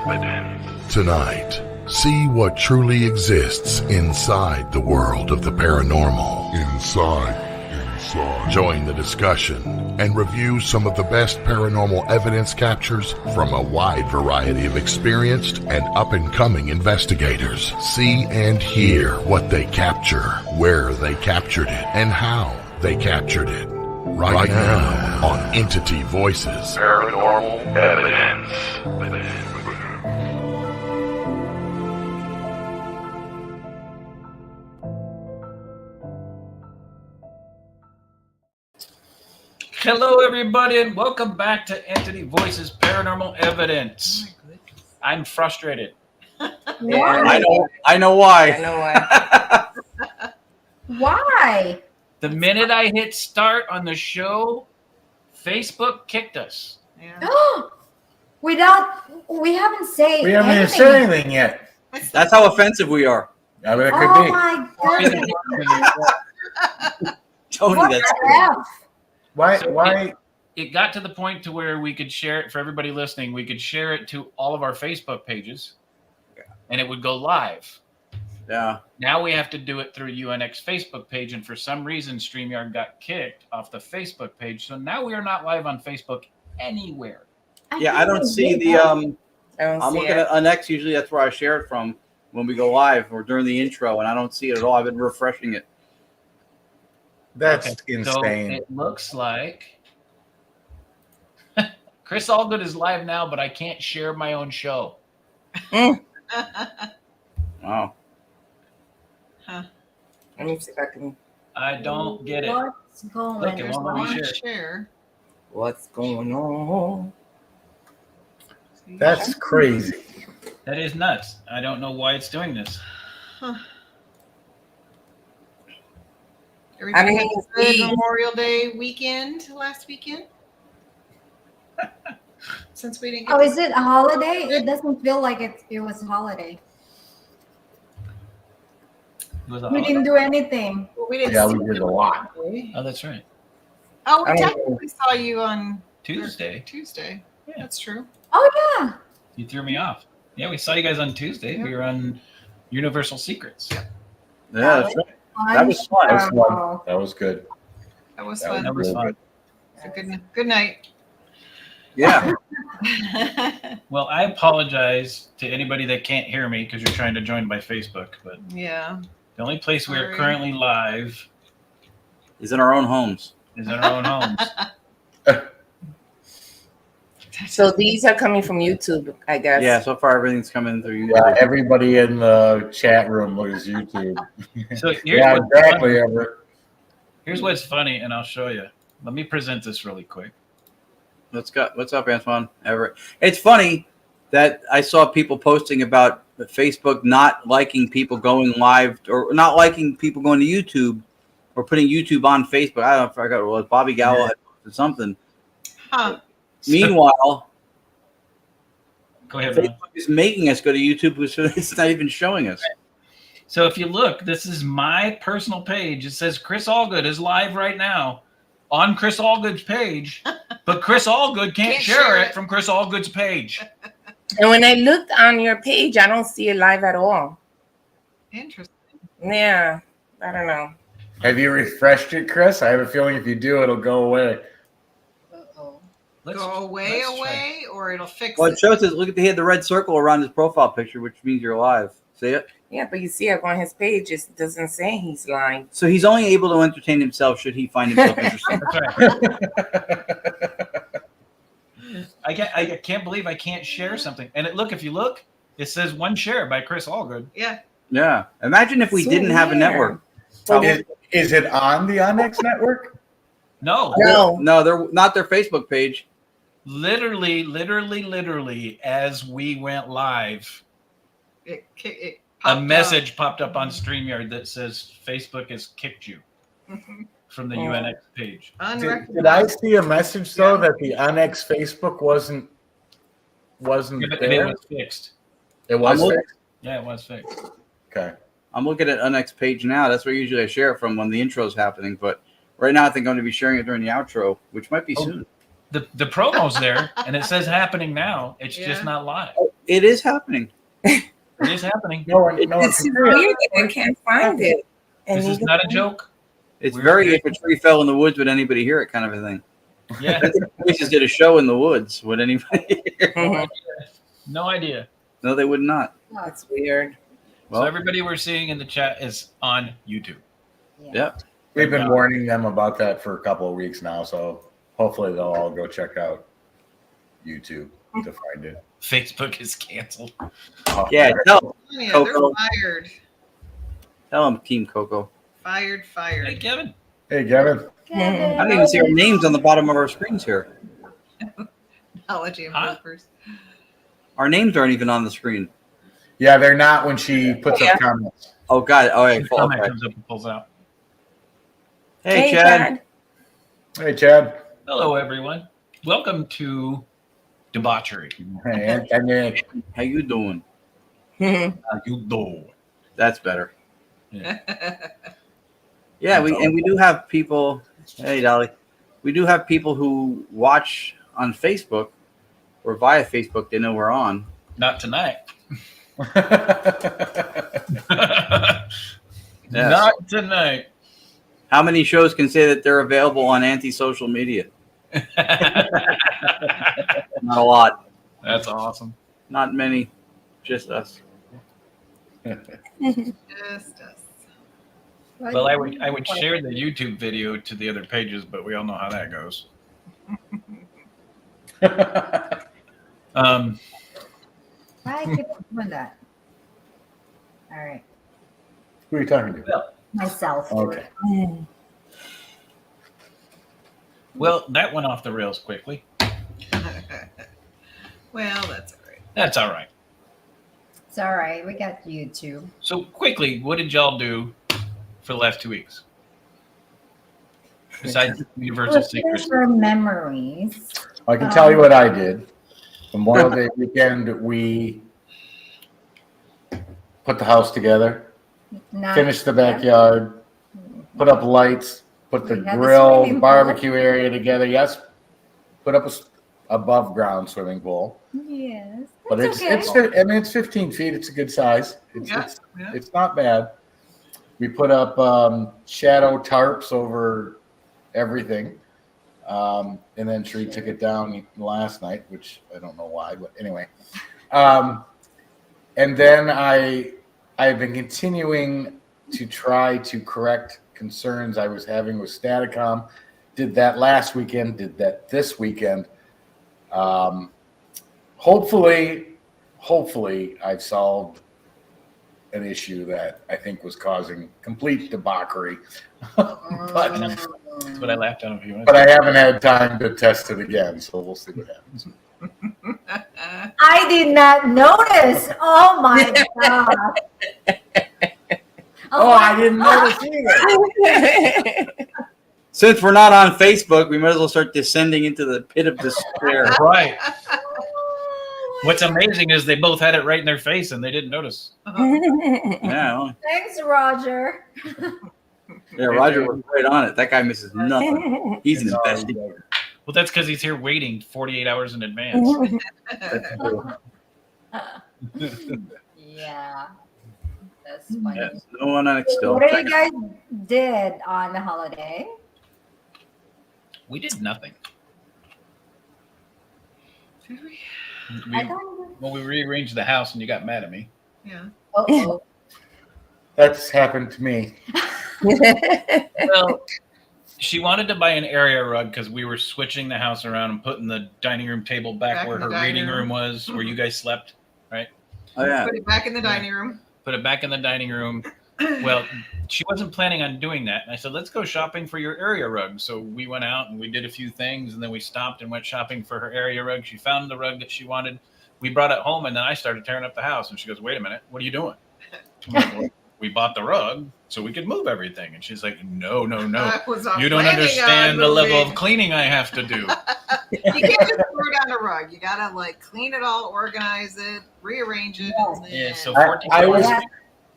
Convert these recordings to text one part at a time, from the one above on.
Evidence. Tonight, see what truly exists inside the world of the paranormal. Inside. Join the discussion and review some of the best paranormal evidence captures from a wide variety of experienced and up-and-coming investigators. See and hear what they capture, where they captured it, and how they captured it. Right now on Entity Voices Paranormal Evidence. Hello, everybody, and welcome back to Entity Voices Paranormal Evidence. I'm frustrated. Why? I know why. Why? The minute I hit start on the show, Facebook kicked us. Yeah. We haven't said We haven't even said anything yet. That's how offensive we are. I mean, it could Oh be. my God. Tony, What that's the F? Why? It got to the point to where we could share it for everybody listening. We could share it to all of our Facebook pages, and it would go live. Yeah. Now we have to do it through UNX Facebook page, and for some reason, StreamYard got kicked off the Facebook page. So now we are not live on Facebook anywhere. I don't see the I'm looking at UNX. Usually that's where I share it from when we go live or during the intro, and I don't see it at all. I've been refreshing it. That's Okay, insane. So it looks like Chris Allgood is live now, but I can't share my own show. Wow. Huh. Let me see if I can. I don't get it. What's going Look, it won't let me share. What's going on? That's crazy. That is nuts. I don't know why it's doing this. Huh. Everybody had a good Memorial Day weekend last weekend. Since we didn't. Oh, is it a holiday? It doesn't feel like it was a holiday. We didn't do anything. Well, we didn't. Yeah, see we did you a lot. Oh, that's right. Oh, we technically saw you on Tuesday. Tuesday. Yeah. That's true. Oh yeah. You threw me off. Yeah, we saw you guys on Tuesday. Yeah. We were on Universal Secrets. Yeah, that's right. That was fun. That was good. That was fun. That was fun. So good night. Yeah. Well, I apologize to anybody that can't hear me because you're trying to join by Facebook, but Yeah. the only place we are Sorry. currently live Is in our own homes. is in our own homes. So these are coming from YouTube, I guess. Yeah, so far everything's coming through. Yeah, everybody in the chat room was YouTube. So here's Yeah, what's exactly, funny. Everett. Here's what's funny, and I'll show you. Let me present this really quick. What's up, Antoine? Everett. It's funny that I saw people posting about Facebook not liking people going live or not liking people going to YouTube or putting YouTube on Facebook. I don't know if I forgot what it was. Bobby Gallo had posted something. Huh. Meanwhile, Go ahead, Ron. Facebook is making us go to YouTube, so it's not even showing us. So if you look, this is my personal page. It says Chris Allgood is live right now on Chris Allgood's page, but Chris Allgood can't share it from Chris Allgood's page. And when I looked on your page, I don't see it live at all. Interesting. Yeah, I don't know. Have you refreshed it, Chris? I have a feeling if you do, it'll go away. Let's- Go away, let's try. or it'll fix Well, it. it shows us. Look at he had the red circle around his profile picture, which means you're live. See it? Yeah, but you see it on his page, it doesn't say he's live. So he's only able to entertain himself should he find himself interesting. That's right. I can't believe I can't share something. And look, if you look, it says one share by Chris Allgood. Yeah. Yeah. Imagine if we So didn't have a weird. network. Is it on the Onyx network? No. No, they're not their Facebook page. Literally, as we went live, It a popped message popped up on StreamYard that says Facebook has kicked you up. from the UNX page. Did I see a message though that the Onyx Facebook wasn't Yeah, but there? it was fixed. It was I'm fixed? Yeah, it was fixed. Okay. I'm looking at UNX page now. That's where usually I share it from when the intro is happening. But right now I think I'm going to be sharing it during the outro, which might be soon. The promo's there, and it says happening now. It's just Yeah. not live. It is happening. It is happening. No one This is can weird that I can't find it. This is not a joke. It's We're very good. if a tree fell in the woods, would anybody hear it kind of a thing. Yeah. Voices did a show in the woods. Would anybody hear? Mhm. No idea. No, they would not. That's weird. So everybody we're seeing in the chat is on YouTube. Yep. We've been warning them about that for a couple of weeks now, so hopefully they'll all go check out YouTube to find it. Facebook is canceled. Yeah, tell Yeah, they're Coco. fired. them, Team Coco. Fired. Hey, Kevin. Hey, Kevin. I don't even see our names on the bottom of our screens here. Technology Huh? improvers. Our names aren't even on the screen. Yeah, they're not when she puts Yeah. up comments. Oh, God. Oh, yeah. Comment Okay. comes up and pulls out. Hey, Chad. Hey, Chad. Hello, everyone. Welcome to Debauchery. Hey, and Nick. How you doing? Mhm. How you doing? That's better. Yeah, we do have people. Hey, Dolly. We do have people who watch on Facebook or via Facebook. They know we're on. Not tonight. Yes. Not tonight. How many shows can say that they're available on anti-social media? Not a lot. That's awesome. Not many. Just us. Just us. Well, I would share the YouTube video to the other pages, but we all know how that goes. I keep doing that. All right. Who are you talking to? Myself. Okay. Well, that went off the rails quickly. Well, that's all right. That's all right. It's all right. We got YouTube. So quickly, what did y'all do for the last 2 weeks? Besides Universal Secrets. For memories. I can tell you what I did. Memorial Day weekend, we put the house together, Not finished the backyard, put up lights, put the We had the grill, swimming pool. barbecue area together. Yes, put up a above ground swimming pool. Yes. But That's it's okay. I mean it's 15 feet. It's a good size. Yeah. It's not bad. We put up shadow tarps over everything, and then Sheree took it down last night, which I don't know why, but anyway. And then I've been continuing to try to correct concerns I was having with Staticom. Did that last weekend. Did that this weekend. Hopefully I've solved an issue that I think was causing complete debauchery. but That's what I laughed at a few minutes but I haven't had time to test it again, so we'll see what happens. I did not notice. Oh my god. Oh, I didn't notice either. Since we're not on Facebook, we might as well start descending into the pit of despair. Right. What's amazing is they both had it right in their face and they didn't notice. Yeah, well, Thanks, Roger. yeah, Roger was right on it. That guy misses nothing. He's an investigator. Well, that's because he's here waiting 48 hours in advance. Yeah. That's funny. Yes, no one on it still. What did you guys did on the holiday? We did nothing. Did we? I don't. Well, we rearranged the house and you got mad at me. Yeah. Oh, That's happened to me. Well, she wanted to buy an area rug because we were switching the house around and putting the dining room table back where in the her dining reading room room. was, where you guys slept. Oh, yeah. Put it back in the dining room. Put it back in the dining room. Well, she wasn't planning on doing that. And I said, let's go shopping for your area rug. So we went out and we did a few things and then we stopped and went shopping for her area rug. She found the rug that she wanted. We brought it home and then I started tearing up the house. And she goes, wait a minute, what are you doing? I'm like, well, we bought the rug so we could move everything. And she's like, no. I was not You don't planning understand on the level moving. of cleaning I have to do. You can't just throw down a rug. You gotta like clean it all, organize it, rearrange it. And then... Yeah, so I 14 was- hours.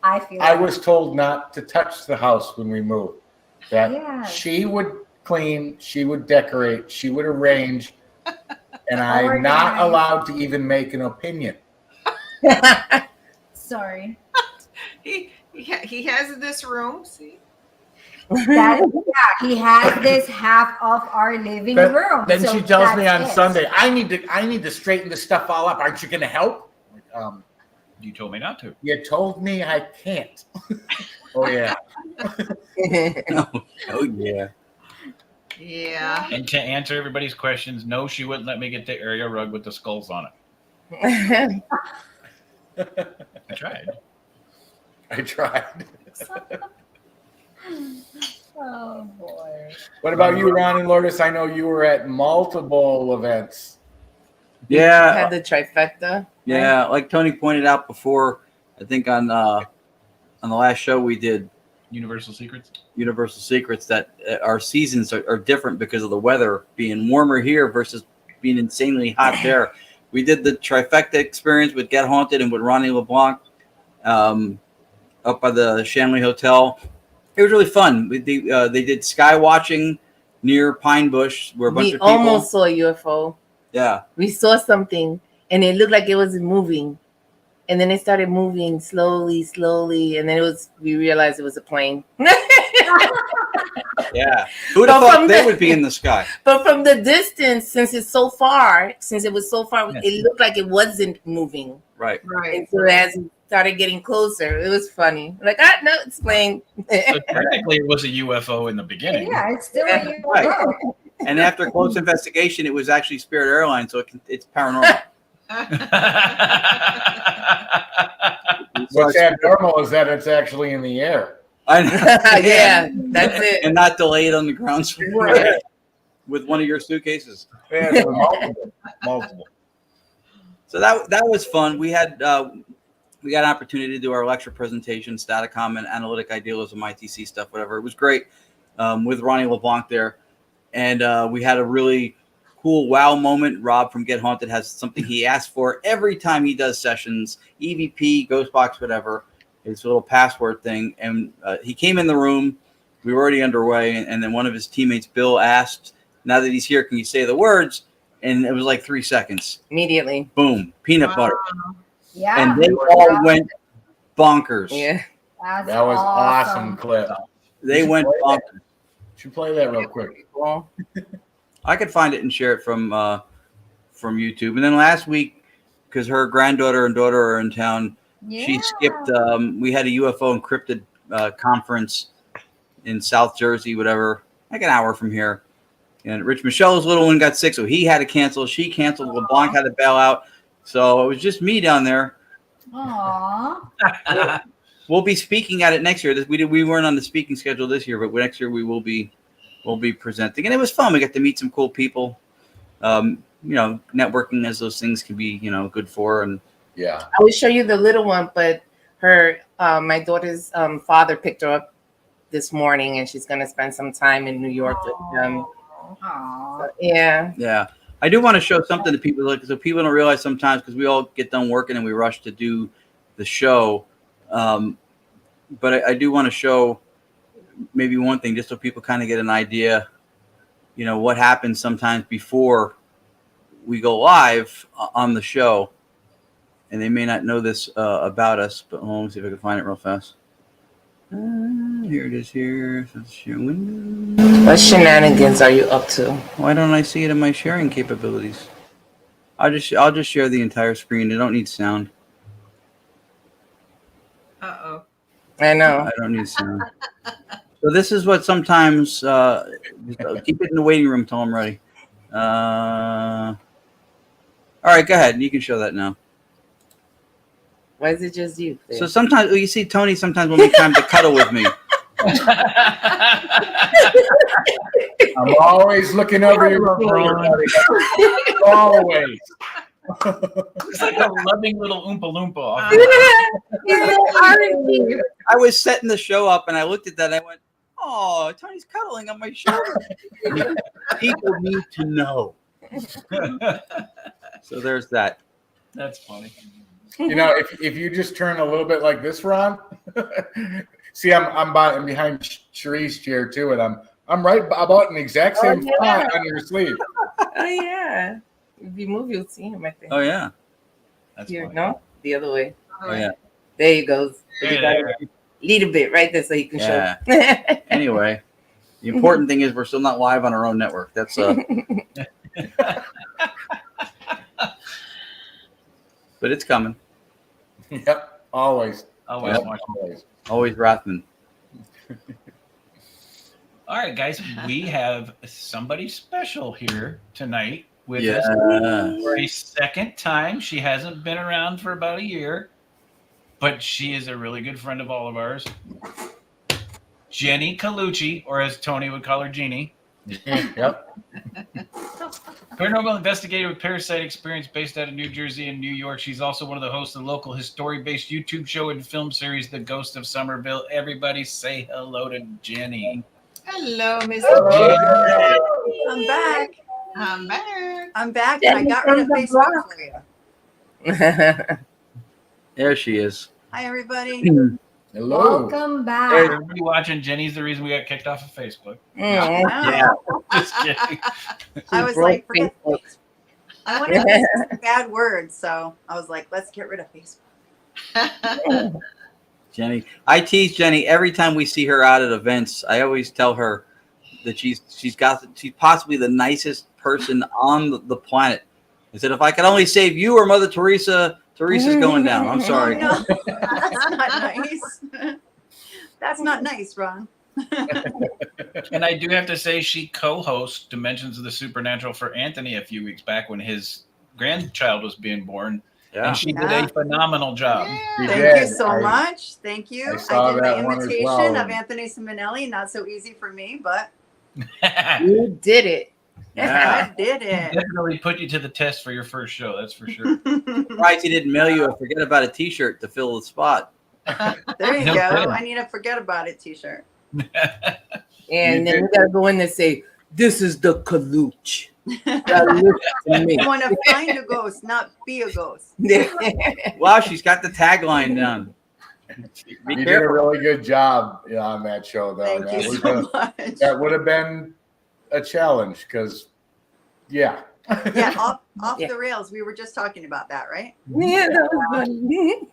I feel. I was told not to touch the house when we moved. That Yes. she would clean, she would decorate, she would arrange, and I'm not Organize. allowed to even make an opinion. Sorry. He has this room. See, He has this half of our living room. Then so she tells me that's on it. Sunday, I need to straighten this stuff all up. Aren't you going to help? You told me not to. You told me I can't. Oh yeah. Oh yeah. yeah. And to answer everybody's questions, no, she wouldn't let me get the area rug with the skulls on it. I tried. I tried. Oh boy. What about you, Ron and Lourdes? I know you were at multiple events. Yeah. Had the trifecta. Yeah, like Tony pointed out before, I think on the last show we did Universal Secrets. Universal Secrets, that our seasons are different because of the weather being warmer here versus being insanely hot there. We did the trifecta experience with Get Haunted and with Ronnie LeBlanc up by the Shanley Hotel. It was really fun. They did sky watching near Pine Bush where a bunch of people almost saw a UFO. Yeah. We saw something and it looked like it was moving. And then it started moving slowly, and then we realized it was a plane. Yeah. Who'd have thought they would be in the sky? But from the distance, since it was so far, it looked like it wasn't moving. Right. And so as it started getting closer, it was funny. Like, no, it's plane. So technically, it was a UFO in the beginning. Yeah, it's still a UFO. Right. And after close investigation, it was actually Spirit Airlines, so it's paranormal. What's abnormal is that it's actually in the air. I know. Yeah, that's it. And not delayed on the ground with one of your suitcases. Yeah, multiple. So that was fun. We got an opportunity to do our lecture presentation, Staticom and Analytic Idealism, ITC stuff, whatever. It was great with Ronnie LeBlanc there. And we had a really cool wow moment. Rob from Get Haunted has something he asks for every time he does sessions, EVP, Ghostbox, whatever. It's a little password thing. And he came in the room. We were already underway. And then one of his teammates, Bill, asked, now that he's here, can you say the words? And it was like 3 seconds. Immediately. Boom. Peanut butter. Yeah. And they all went bonkers. Yeah. That was awesome clip. They went bonkers. Should play that real quick. I could find it and share it from YouTube. And then last week, because her granddaughter and daughter are in town, she skipped. We had a UFO encrypted conference in South Jersey, whatever, like an hour from here. And Rich Michelle's little one got sick, so he had to cancel. She canceled. LeBlanc had to bail out. So it was just me down there. Aww. We'll be speaking at it next year. We weren't on the speaking schedule this year, but next year we'll be presenting, and it was fun. We got to meet some cool people. Networking as those things can be, good for. And yeah, I will show you the little one, but my daughter's father picked her up this morning, and she's going to spend some time in New York with them. So, yeah. I do want to show something to people, so people don't realize sometimes, because we all get done working and we rush to do the show. But I do want to show maybe one thing, just so people kind of get an idea, what happens sometimes before we go live on the show. And they may not know this about us, but let me see if I can find it real fast. Here it is here. So share window. What shenanigans are you up to? Why don't I see it in my sharing capabilities? I'll just share the entire screen. I don't need sound. Uh-oh. I know. I don't need sound. So this is what sometimes keep it in the waiting room till I'm ready. All right, go ahead. You can show that now. Why is it just you? There? So sometimes you see Tony sometimes will make time to cuddle with me. I'm always looking over your shoulder, buddy. Always. It's like a loving little Oompa Loompa. I was setting the show up and I looked at that and I went, oh, Tony's cuddling on my shoulder. People need to know. So there's that. That's funny. If you just turn a little bit like this, Ron. See, I'm behind Cherie's chair too, and I'm right about in the exact same spot on your sleeve. Oh yeah. If you move, you'll see him. I think. Oh yeah. That's Here, funny. no. the other way. Yeah. There you go. There You you gotta go. lead a bit right there so you can Yeah. show. Anyway, the important thing is we're still not live on our own network. That's but it's coming. Yep, always. Always Yep. watching. Always. Always Rathman. All right, guys, we have somebody special here tonight with Yeah. us for a second time. She hasn't been around for about a year, but she is a really good friend of all of ours. Jennie Collucci, or as Tony would call her, Jeannie. Yep. Paranormal investigator with ParaSight Experience based out of New Jersey and New York. She's also one of the hosts of the local history-based YouTube show and film series, The Ghosts of Somerville. Everybody say hello to Jennie. Hello, Miss Jennie. I'm back. I'm back. I'm back, and I got rid of Facebook for you. There she is. Hi, everybody. Hello. Welcome back. Everybody watching, Jenny's the reason we got kicked off of Facebook. Mm. Yeah. Just kidding. I was Broke like, forget Facebook. I wanted to use some bad words, so I was like, let's get rid of Facebook. Jenny. I tease Jenny every time we see her out at events. I always tell her that she's possibly the nicest person on the planet. I said, if I could only save you or Mother Teresa, Teresa's going down. I'm sorry. No, that's not nice. That's not nice, Ron. And I do have to say, she co-hosts Dimensions of the Supernatural for Anthony a few weeks back when his grandchild was being born. Yeah. And she did Yeah. a phenomenal job. You Thank did. you so I- much. Thank you. I saw I did that my one as imitation well. of Anthony Simonelli. Not so easy for me, but You did it. Yeah. I did it. Definitely put you to the test for your first show, that's for sure. Right, he didn't mail you a forget about a t-shirt to fill the spot. There you No go. kidding. I need a forget about it t-shirt. And then we gotta go in and say, "This is the Collucci." Gotta listen to me. You want to find a ghost, not be a ghost. Wow, she's got the tagline down. Be You did a careful. really good job on that show, though. Thank man. you We so could've- much. That would have been a challenge because, yeah. Yeah, off Yeah. the rails. We were just talking about that, right? Yeah, that was funny.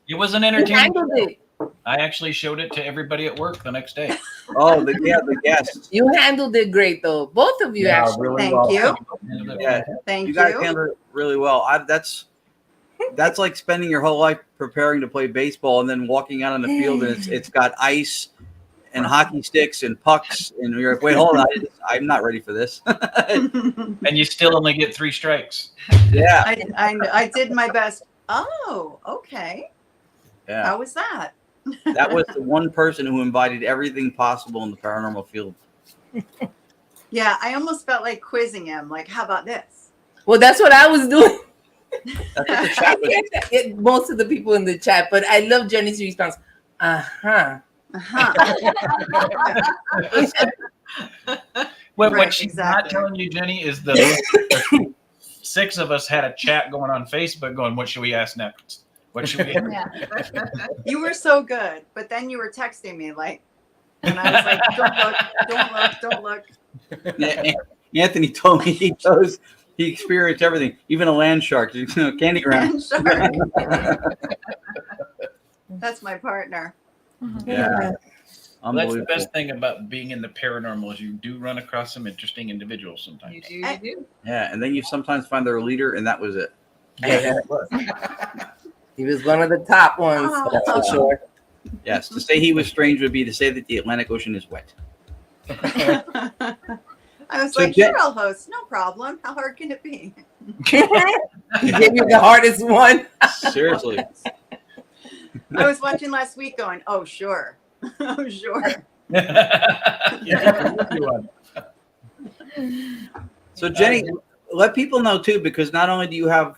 It was an You entertaining handled show. it. I actually showed it to everybody at work the next day. Oh, the guests. You handled it great, though. Both of you Yeah, actually. really Thank well. you. Yeah, Thank you you. guys handled it really well. That's like spending your whole life preparing to play baseball and then walking out on the field and it's got ice and hockey sticks and pucks and you're like, wait, hold on, I'm not ready for this. And you still only get 3 strikes. Yeah, I did my best. Oh, okay. yeah. How was that? That was the one person who embodied everything possible in the paranormal field. Yeah, I almost felt like quizzing him. Like, how about this? Well, that's what I was doing. That's what the I chat was. can't get most of the people in the chat, but I love Jenny's response. Uh-huh. Uh-huh. What Right, she's exactly. not telling you, Jenny, is the 6 of us had a chat going on Facebook going, what should we ask next? What should we Yeah. You were so good, but then you were texting me like, and I was like, don't look. Anthony told me he experienced everything, even a land shark, candy ground. Sure. That's my partner. Yeah, Well, that's the unbelievable. best thing about being in the paranormal is you do run across some interesting individuals sometimes. You do, you do. Yeah, and then you sometimes find their leader, and that was it. Yeah. He was one of the top ones, that's for sure. Yes, to say he was strange would be to say that the Atlantic Ocean is wet. I was So like, Jen- sure, I'll host. No problem. How hard can it be? He gave you the hardest one. Seriously. I was watching last week going, oh, sure. Oh, sure. So Jenny, let people know too, because not only do you have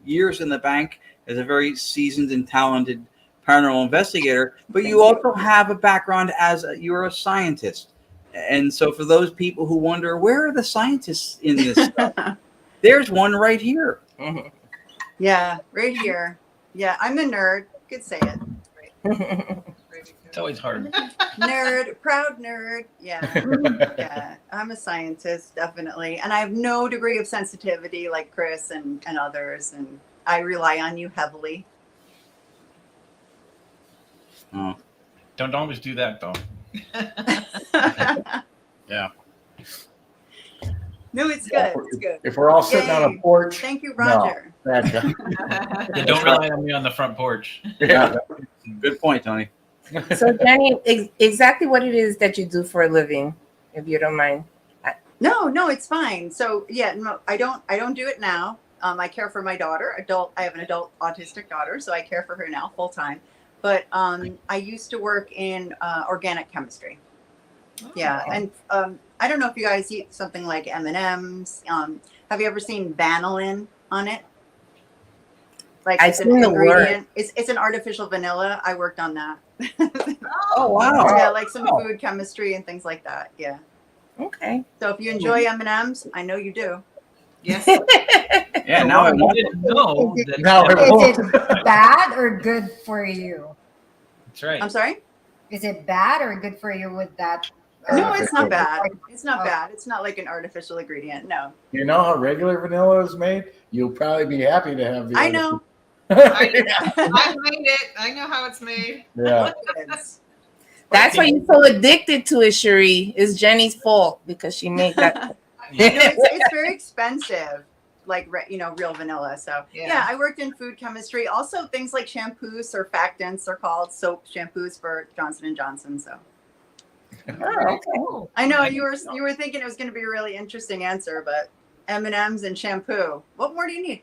years in the bank as a very seasoned and talented paranormal investigator, but you also have a background as you're a scientist. And so for those people who wonder, where are the scientists in this stuff? There's one right here. Yeah, right here. Yeah, I'm a nerd. Could say it. It's always hard. Nerd, proud nerd. Yeah. Yeah. I'm a scientist, definitely. And I have no degree of sensitivity like Chris and others. And I rely on you heavily. Oh. Don't always do that though. Yeah. No, it's good. It's good. If we're all sitting on a Yay. porch, Thank you, no. Roger. Bad guy. Yeah, don't rely on me on the front porch. Yeah. Good point, Tony. So Jenny, exactly what it is that you do for a living, if you don't mind. No, it's fine. So yeah, no, I don't do it now. I care for my daughter, I have an adult autistic daughter, so I care for her now full time. But I used to work in organic chemistry. Yeah, and I don't know if you guys eat something like M&Ms. Have you ever seen vanillin on it? Like I've it's seen an the word. ingredient. It's an artificial vanilla. I worked on that. Oh, wow. Yeah, like some food chemistry and things like that. Yeah. Okay. So if you enjoy M&Ms, I know you do. Yes. Yeah, now I I want didn't know Is that. Now I Is it bad or good for you? That's right. I'm sorry? Is it bad or good for you with that? No, it's not bad. Like, It's not Oh. bad. It's not like an artificial ingredient. No. You know how regular vanilla is made? You'll probably be happy to have the. I know. I've made it. I know how it's made. Yeah. It's- That's why you're so addicted to it, Cherie. It's Jenny's fault because she made that. No, it's very expensive, like real vanilla. So yeah, I worked in food chemistry. Also, things like shampoos, surfactants are called soap shampoos for Johnson and Johnson. So Oh, okay. I know you were thinking it was going to be a really interesting answer, but M&Ms and shampoo. What more do you need?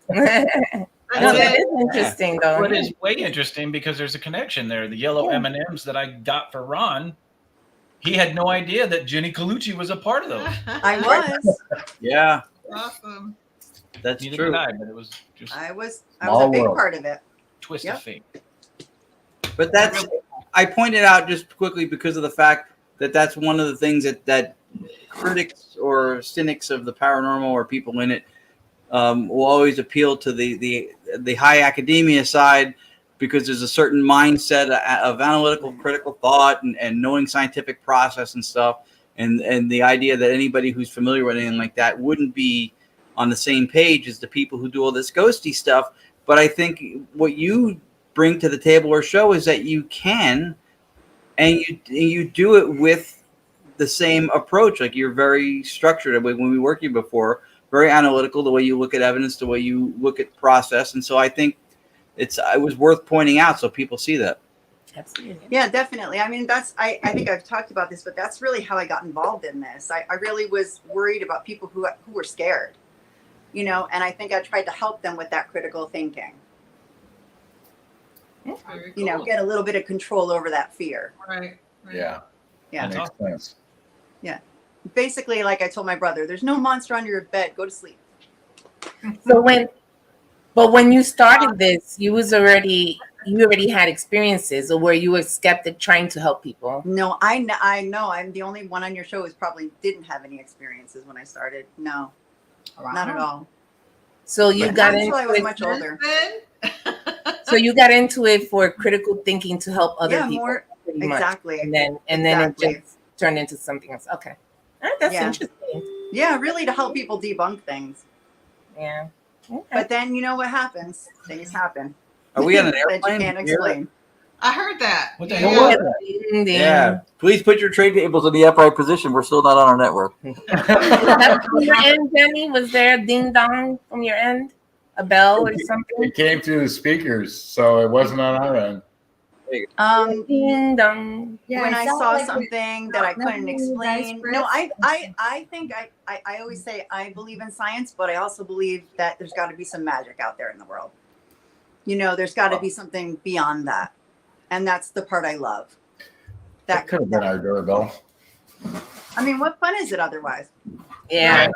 No, That's that it. is interesting, though. What is way interesting because there's a connection there. The yellow M&Ms that I got for Ron, he had no idea that Jennie Collucci was a part of those. I was. Yeah, Awesome. that's Neither true. did I, but it was just I was Small a big world. part of it. twist Yep. of fate. But that's, I pointed out just quickly because of the fact that that's one of the things that critics or cynics of the paranormal or people in it will always appeal to the high academia side, because there's a certain mindset of analytical critical thought and knowing scientific process and stuff. And the idea that anybody who's familiar with anything like that wouldn't be on the same page as the people who do all this ghosty stuff. But I think what you bring to the table or show is that you can, and you do it with the same approach. Like, you're very structured. When we worked here before, very analytical, the way you look at evidence, the way you look at process. And so I think it was worth pointing out so people see that. Absolutely. Yeah, definitely. I mean, I think I've talked about this, but that's really how I got involved in this. I really was worried about people who were scared, and I think I tried to help them with that critical thinking, Very cool. get a little bit of control over that fear. Right. Yeah. Yeah. That makes sense. Basically, like I told my brother, there's no monster under your bed. Go to sleep. So when you started this, you already had experiences, or were you a skeptic trying to help people? No, I know. I'm the only one on your show who probably didn't have any experiences when I started. No, not at all. So you But got not into until I was it. much older. So you got into it for critical thinking to help other Yeah, people. more pretty much. exactly. And then Exactly. it just turned into something else. Okay. All right, that's Yeah. interesting. Yeah, really to help people debunk things. Yeah. Okay. But then you know what happens? Things happen. Are we on an that you airplane? can't explain. I heard that. What the Yeah. hell was Ding, ding. Yeah. Please put your tray tables in the upright position. We're still not on our network. Was that from your end, Jenny? Was there a ding dong from your end? A bell or something? It came through the speakers, so it wasn't on our end. Ding dong. Yeah, When it I sounds saw like something that I couldn't nothing you guys explain. No, pressed. I think I always say I believe in science, but I also believe that there's got to be some magic out there in the world. There's got to be something beyond that. And that's the part I love. That could have been our doorbell. I mean, what fun is it otherwise? Yeah.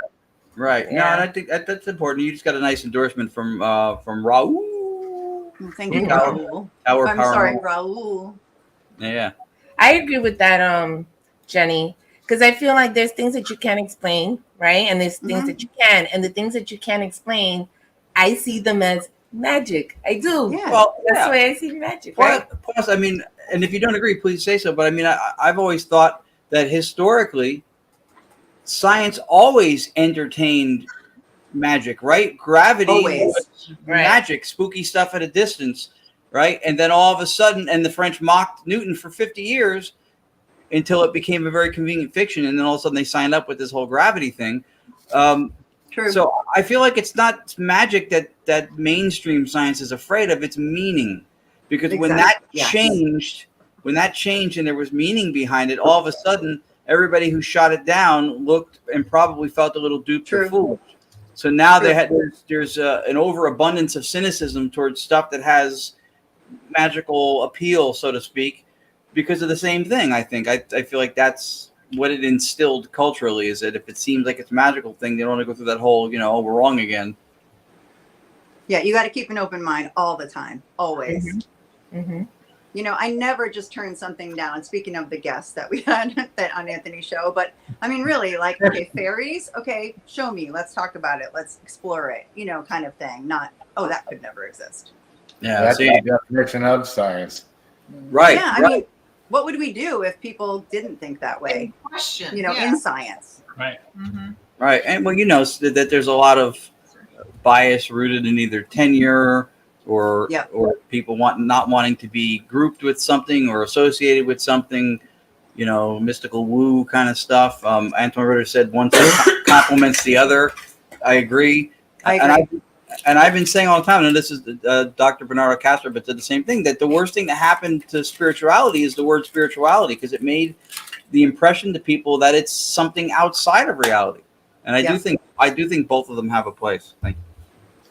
Right. No, Yeah. and I think that's important. You just got a nice endorsement from Raul. Thank you, Mhm. Raul. Our I'm sorry, Paranormal. Raul. Yeah. I agree with that, Jenny, because I feel like there's things that you can't explain, right? And there's things Mhm. that you can, and the things that you can't explain, I see them as magic. I do. Yeah. Well, That's yeah. the way I see magic, right? Plus, I mean, and if you don't agree, please say so. But I mean, I've always thought that historically, science always entertained magic, right? Gravity Always. was magic, spooky stuff at a distance, right? And then all of a sudden, and the French mocked Newton for 50 years until it became a very convenient fiction, and then all of a sudden they signed up with this whole gravity thing. True. So I feel like it's not magic that mainstream science is afraid of, it's meaning. Because when that changed, and there was meaning behind it, all of a sudden everybody who shot it down looked and probably felt a little duped or fooled. So now there's an overabundance of cynicism towards stuff that has magical appeal, so to speak, because of the same thing. I think I feel like that's what it instilled culturally, is that if it seems like it's a magical thing, they don't want to go through that whole, oh, we're wrong again. Yeah, you got to keep an open mind all the time, always. I never just turn something down. Speaking of the guests that we had on Anthony's show, but I mean, really, like, okay, fairies, okay, show me, let's talk about it, let's explore it, kind of thing. Not, oh, that could never exist. Yeah, that's the definition of science. Right. Yeah, I mean, what would we do if people didn't think that way? Question. In science. Right. Right. And well, that there's a lot of bias rooted in either tenure or people not wanting to be grouped with something or associated with something, mystical woo kind of stuff. Anton Ritter said one thing complements the other. I agree. And I've been saying all the time, and this is Dr. Bernardo Castro, but did the same thing, that the worst thing that happened to spirituality is the word spirituality, because it made the impression to people that it's something outside of reality. And I do think both of them have a place. Thank you.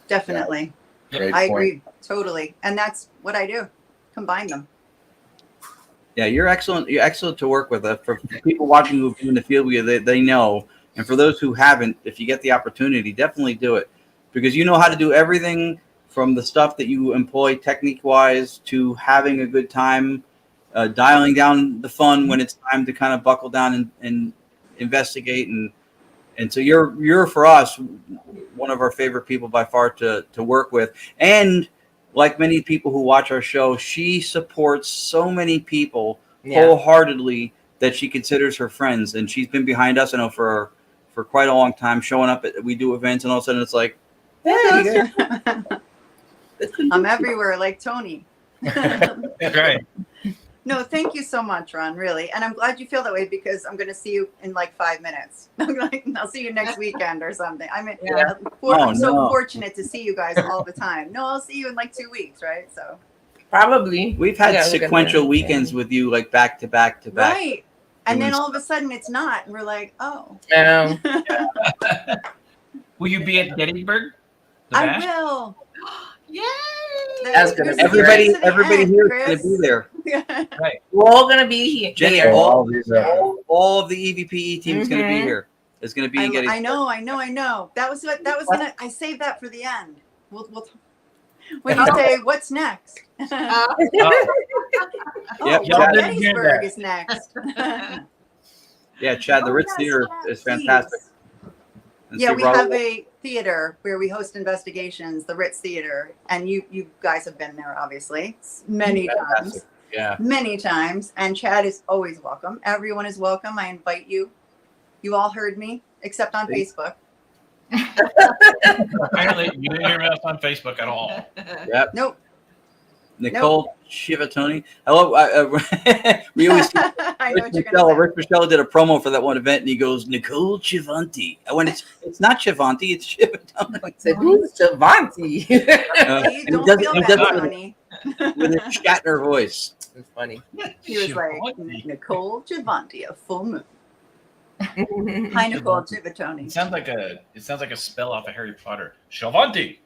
Definitely. Great I point. agree totally. And that's what I do. Combine them. Yeah, you're excellent. You're excellent to work with. For people watching who've been in the field with you, they know. And for those who haven't, if you get the opportunity, definitely do it. Because you know how to do everything from the stuff that you employ technique-wise to having a good time, dialing down the fun when it's time to kind of buckle down and investigate. And so you're for us one of our favorite people by far to work with. And like many people who watch our show, she supports so many people wholeheartedly that she considers her friends. And she's been behind us, I know, for quite a long time, showing up we do events, and all of a sudden it's like, hey, I'm everywhere like Tony. Right. No, thank you so much, Ron, really. And I'm glad you feel that way, because I'm going to see you in like 5 minutes. I'll see you next weekend or something. I mean, I'm so fortunate to see you guys all the time. No, I'll see you in like 2 weeks, right? So probably. We've had sequential weekends with you, like back to back to back. Right. And then all of a sudden it's not. And we're like, oh. Will you be at Gettysburg? I will. Yay! Everybody here is going to be there. Right. We're all going to be here. Jenny, all of the EVPE team is going to be here. It's going to be in Gettysburg. I know. That was gonna. I saved that for the end. We'll when you say what's next. Gettysburg is next. Yeah, Chad, the Ritz Theater is fantastic. Yeah, we have a theater where we host investigations, the Ritz Theater, and you guys have been there, obviously, many times. Yeah, many times. And Chad is always welcome. Everyone is welcome. I invite you. You all heard me, except on Facebook. Apparently, you didn't hear us on Facebook at all. Yep. Nope. Nicole Chiavatoni. Hello. We always I know what you're gonna say. Rick Michelle did a promo for that one event, and he goes, Nicole Chiavanti. I went, it's not Chiavanti, it's Chiavatoni. I said, who's Chiavanti? Don't feel bad, Tony. With a Shatner voice. It's funny. He was like, Nicole Chiavanti, a full moon. Hi, Nicole Chiavatoni. It sounds like a spell off of Harry Potter. Chiavanti.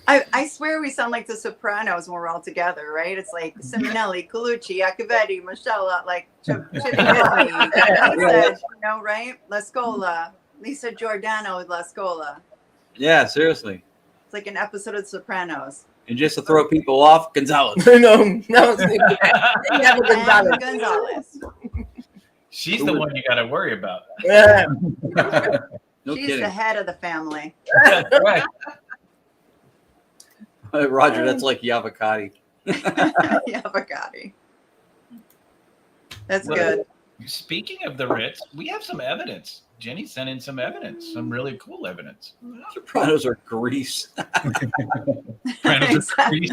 I swear we sound like the Sopranos when we're all together, right? It's like Simonelli, Collucci, Accavetti, Michelle, like Chiavanti. Lisa, right? La Scola. Lisa Giordano with La Scola. Yeah, seriously. It's like an episode of Sopranos. And just to throw people off, Gonzalez. No, Gonzalez. She's the one you got to worry about. Yeah. No She's kidding. the head of the family. Right. Roger, that's like Yavakati. Yavakati. That's good. Speaking of the Ritz, we have some evidence Jennie sent in some evidence, some really cool evidence. Sopranos are grease. Sopranos are grease.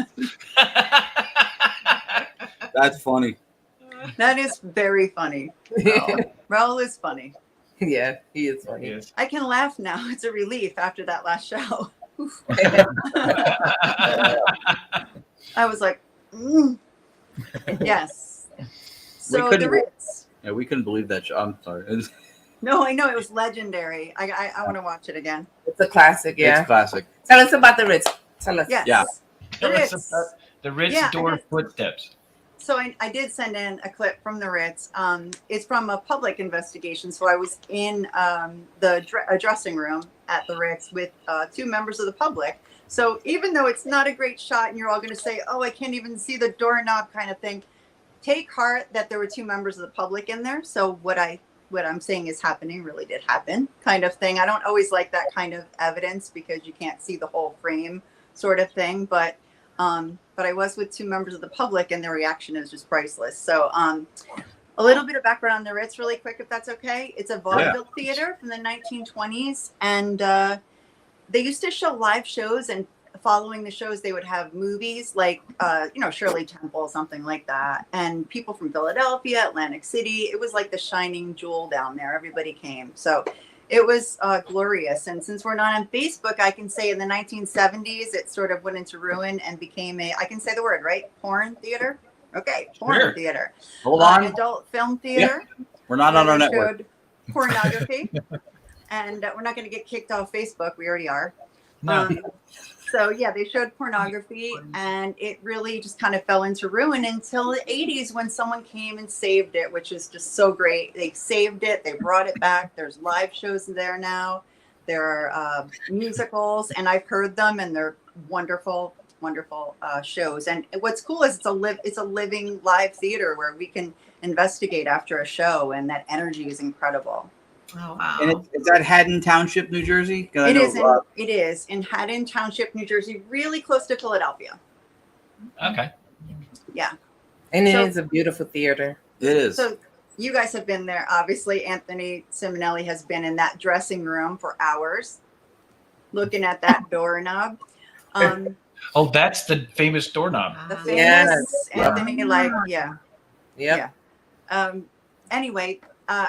That's funny. That is very funny. Raul is funny. Yeah, he is funny. Yes. I can laugh now. It's a relief after that last show. I was like, yes. So couldn't- the Ritz. Yeah, we couldn't believe that show. I'm sorry. No, I know it was legendary. I want to watch it again. It's a classic, yeah. It's classic. Tell us about the Ritz. Tell us. Yes. Yeah. The Tell us Ritz. about the Ritz Yeah, I door just- footsteps. So I did send in a clip from the Ritz. It's from a public investigation. So I was in a dressing room at the Ritz with 2 members of the public. So even though it's not a great shot and you're all going to say, oh, I can't even see the doorknob kind of thing, take heart that there were 2 members of the public in there. So what I'm saying is happening really did happen kind of thing. I don't always like that kind of evidence because you can't see the whole frame sort of thing. But I was with 2 members of the public and their reaction is just priceless. So a little bit of background on the Ritz really quick, if that's okay. It's a vaudeville theater from the 1920s. And they used to show live shows, and following the shows, they would have movies like, Shirley Temple, something like that. And people from Philadelphia, Atlantic City, it was like the shining jewel down there. Everybody came. So it was glorious. And since we're not on Facebook, I can say in the 1970s, it sort of went into ruin and became I can say the word, right? Porn theater? Okay, porn Sure. theater. Hold on. Adult film theater. We're not on where our they network. showed pornography. And we're not going to get kicked off Facebook. We already are. No. So yeah, they showed pornography, and it really just kind of fell into ruin until the 80s when someone came and saved it, which is just so great. They saved it. They brought it back. There's live shows there now. There are musicals, and I've heard them, and they're wonderful, wonderful shows. And what's cool is it's a living live theater where we can investigate after a show, and that energy is incredible. Oh, wow. And is that Haddon Township, New Jersey? 'Cause I know, It is in Haddon Township, New Jersey, really close to Philadelphia. Okay. Yeah. And it So- is a beautiful theater. it is. So you guys have been there. Obviously, Anthony Simonelli has been in that dressing room for hours, looking at that doorknob. Oh, that's the famous doorknob. The famous Yes. Anthony, Yep. Yeah. Anyway,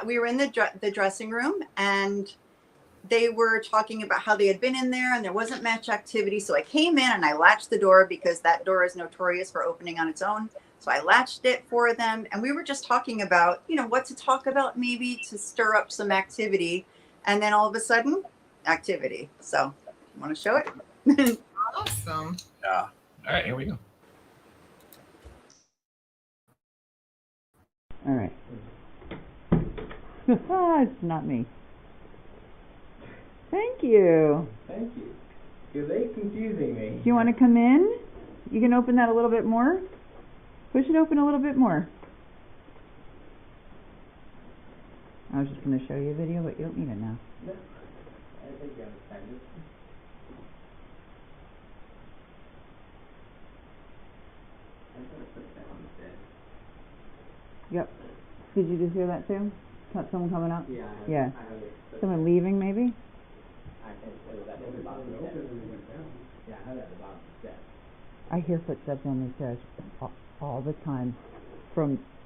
we were in the dressing room, and they were talking about how they had been in there and there wasn't much activity. So I came in and I latched the door because that door is notorious for opening on its own. So I latched it for them, and we were just talking about, what to talk about, maybe to stir up some activity. And then all of a sudden, activity. So want to show it? Awesome. Yeah. All right, here we go. All right. It's not me. Thank you. Thank you. You're very confusing me. Do you want to come in? You can open that a little bit more. Push it open a little bit more. I was just going to show you a video, but you don't need it now. No. I think you understand it. I'm going to put that on the bed. Yep. Did you just hear that too? Someone coming up? Yeah. Yeah. I heard it. But Someone leaving, maybe? I can't say that at the bottom of the steps. Yeah, I heard it at the bottom of the steps. I hear footsteps on the stairs all the time,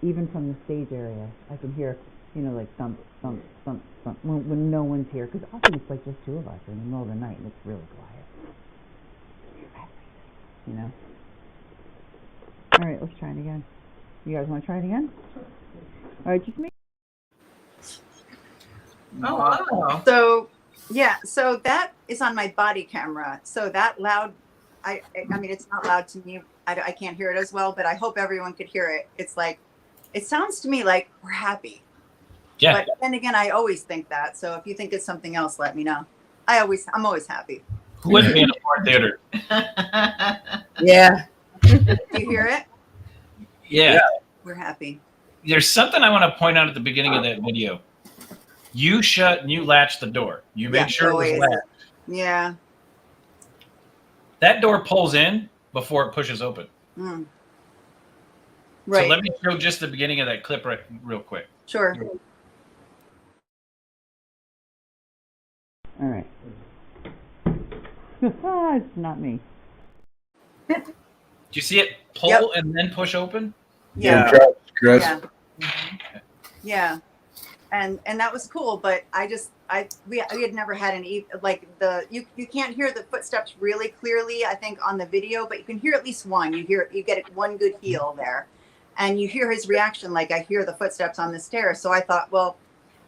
even from the stage area. I can hear, like thump, thump, thump, thump when no one's here. Because often it's like just 2 of us in the middle of the night and it's really quiet. All right, let's try it again. You guys want to try it again? All right, just make. Oh, wow. So, yeah, so that is on my body camera. So that loud, I mean, it's not loud to me. I can't hear it as well, but I hope everyone could hear it. It's like, it sounds to me like we're happy. Yeah. But then again, I always think that. So if you think it's something else, let me know. I'm always happy. Who wouldn't be in a porn theater? Yeah. Do you hear it? Yeah. We're happy. There's something I want to point out at the beginning of that video. You shut and you latch the door. You make sure it was always. latched. Yeah. That door pulls in before it pushes open. Mm. Right. So let me show just the beginning of that clip real quick. Sure. All right. It's not me. Do you see it pull Yep. and then push open? Yeah. Good job, Chris. Yeah. Yeah. And that was cool, but we had never had you can't hear the footsteps really clearly, I think, on the video, but you can hear at least one. You get one good heel there, and you hear his reaction like, I hear the footsteps on the stairs. So I thought, well,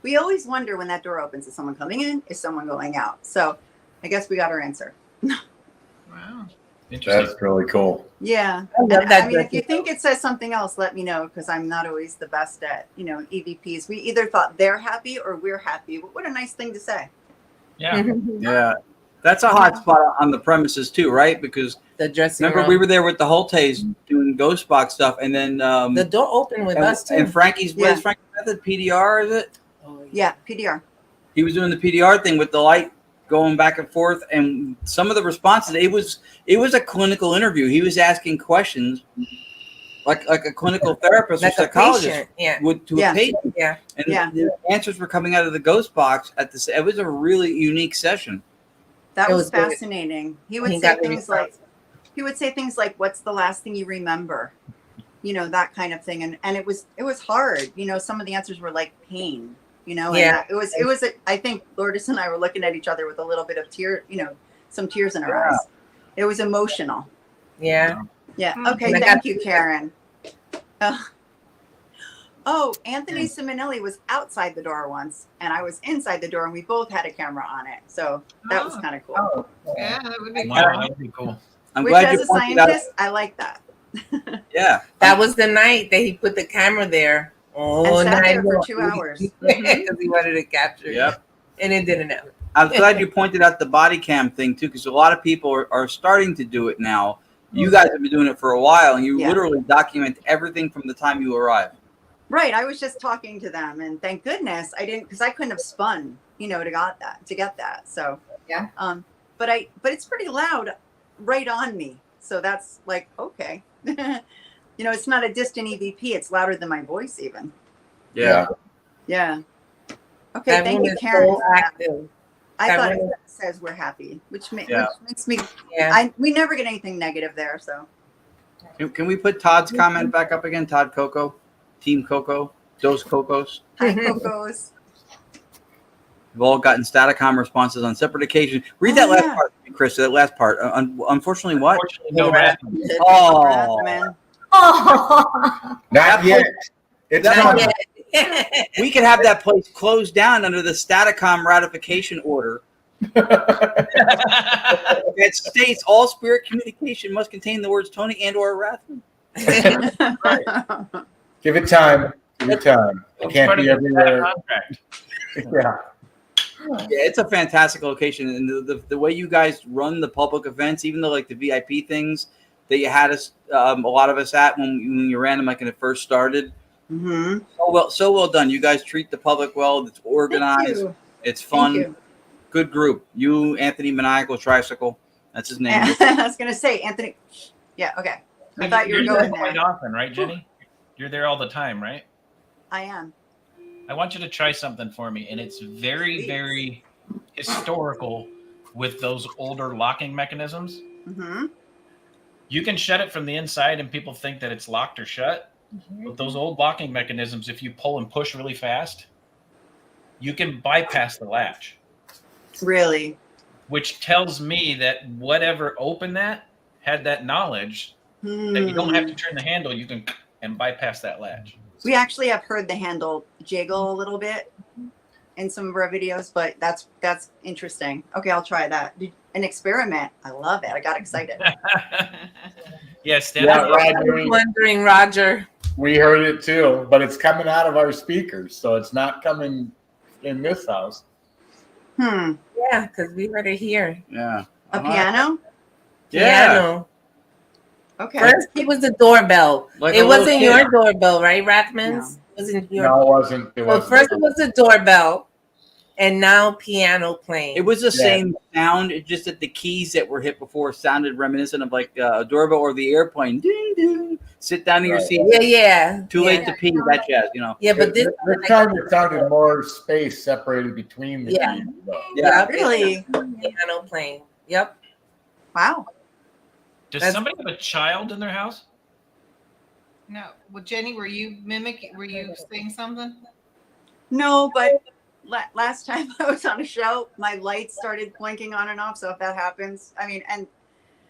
we always wonder when that door opens, is someone coming in, is someone going out? So I guess we got our answer. Wow. Interesting. That's really cool. Yeah. I love And, that I mean, if dressing you think it says something else, let me know, because I'm not always the best at, EVPs. We either thought they're happy or we're happy. What a nice thing to say. Yeah. Yeah. That's a hot spot on the premises too, right? Because The dressing remember room. we were there with the Holtes doing ghost box stuff, and then The door opened with us too. and Frankie's what Yeah. is Frankie's method? PDR, is it? Yeah, PDR. He was doing the PDR thing with the light going back and forth, and some of the responses, it was a clinical interview. He was asking questions like a clinical therapist Like or a psychologist patient, yeah. would to Yeah. a patient. Yeah. And Yeah. the answers were coming out of the ghost box at this. It was a really unique session. That It was was good. fascinating. He would He say got the things like, response. what's the last thing you remember? That kind of thing. And it was hard. Some of the answers were like pain, Yeah. and it was, I think Lourdes and I were looking at each other with a little bit of some tears in our eyes. It was emotional. Yeah. Yeah. Mm. Okay. And I Thank got- you, Karen. Anthony Simonelli was outside the door once, and I was inside the door, and we both had a camera on it. So that was Oh. kind of cool. Oh, Yeah, that would be Wow, cool. that would be cool. I'm Which, glad as you a pointed out. scientist, I like that. Yeah, That was the night that he put the camera there all And sat night there for long. 2 hours. Because he wanted to capture it. Yep. And it didn't happen. I'm glad you pointed out the body cam thing too, because a lot of people are starting to do it now. You guys have been doing it for a while, and you Yeah. literally document everything from the time you arrive. Right. I was just talking to them, and thank goodness I didn't, because I couldn't have spun, to get that. So Yeah. But it's pretty loud right on me. So that's like, okay. It's not a distant EVP. It's louder than my voice even. Yeah. Yeah. Okay. That Thank room you, is Karen. so for that. active. I that thought room- it says we're happy, which Yeah. makes me, Yeah. we never get anything negative there. So Can we put Todd's comment back up again? Todd Coco, Team Coco, Dos Cocos. hi, Cocos. We've all gotten Staticom responses on separate occasions. Read that last yeah. part, Chris. That last part. Unfortunately, what? Unfortunately, no rest. Oh, Man. Oh, Not yet. It's Not coming. Yeah. we could have that place closed down under the Staticom ratification order that states all spirit communication must contain the words Tony and/or Rathman. Give it time. Give it time. It It's can't part of be the everywhere. contract. Yeah. Yeah, it's a fantastic location, and the way you guys run the public events, even though like the VIP things that you had us, a lot of us at when you ran them, like when it first started. Mm-hmm. So well done. You guys treat the public well. It's organized. It's fun. Thank you. Good group. You, Anthony Maniacal Tricycle. That's his name. I was gonna say Anthony. Yeah. Okay. I thought you were You're going there quite there. often, right, Jenny? You're there all the time, right? I am. I want you to try something for me, and it's very, Please. very historical with those older locking mechanisms. Mm-hmm. You can shut it from the inside, and people think that it's locked or shut. But those old locking mechanisms, if you pull and push really fast, you can bypass the latch, Really. which tells me that whatever opened that had that knowledge that you don't have to turn the handle. You can and bypass that latch. We actually have heard the handle jiggle a little bit in some of our videos, but that's interesting. Okay, I'll try that. An experiment. I love it. I got excited. Yes, Yeah, yeah, right. I was wondering, Roger. We heard it too, but it's coming out of our speakers, so it's not coming in this house. Hmm. Yeah, because we heard it here. Yeah. A piano? Yeah. Piano. Okay. First, it was the doorbell. Like It a little wasn't kid. your doorbell, right, Rathman's? It wasn't your. No, it wasn't. It Well, wasn't. first it was the doorbell, and now piano playing. It was the same sound. It's just that the keys that were hit before sounded reminiscent of like a doorbell or the airplane. Ding, ding. Sit down in your seat. Yeah. Too late to pee. That jazz, you know. Yeah, but this time it sounded more space separated between the keys. Yeah, Really? Piano playing. Yep. Wow. Does somebody have a child in their house? No. Well, Jenny, were you saying something? No, but last time I was on a show, my lights started blinking on and off. So if that happens, I mean, and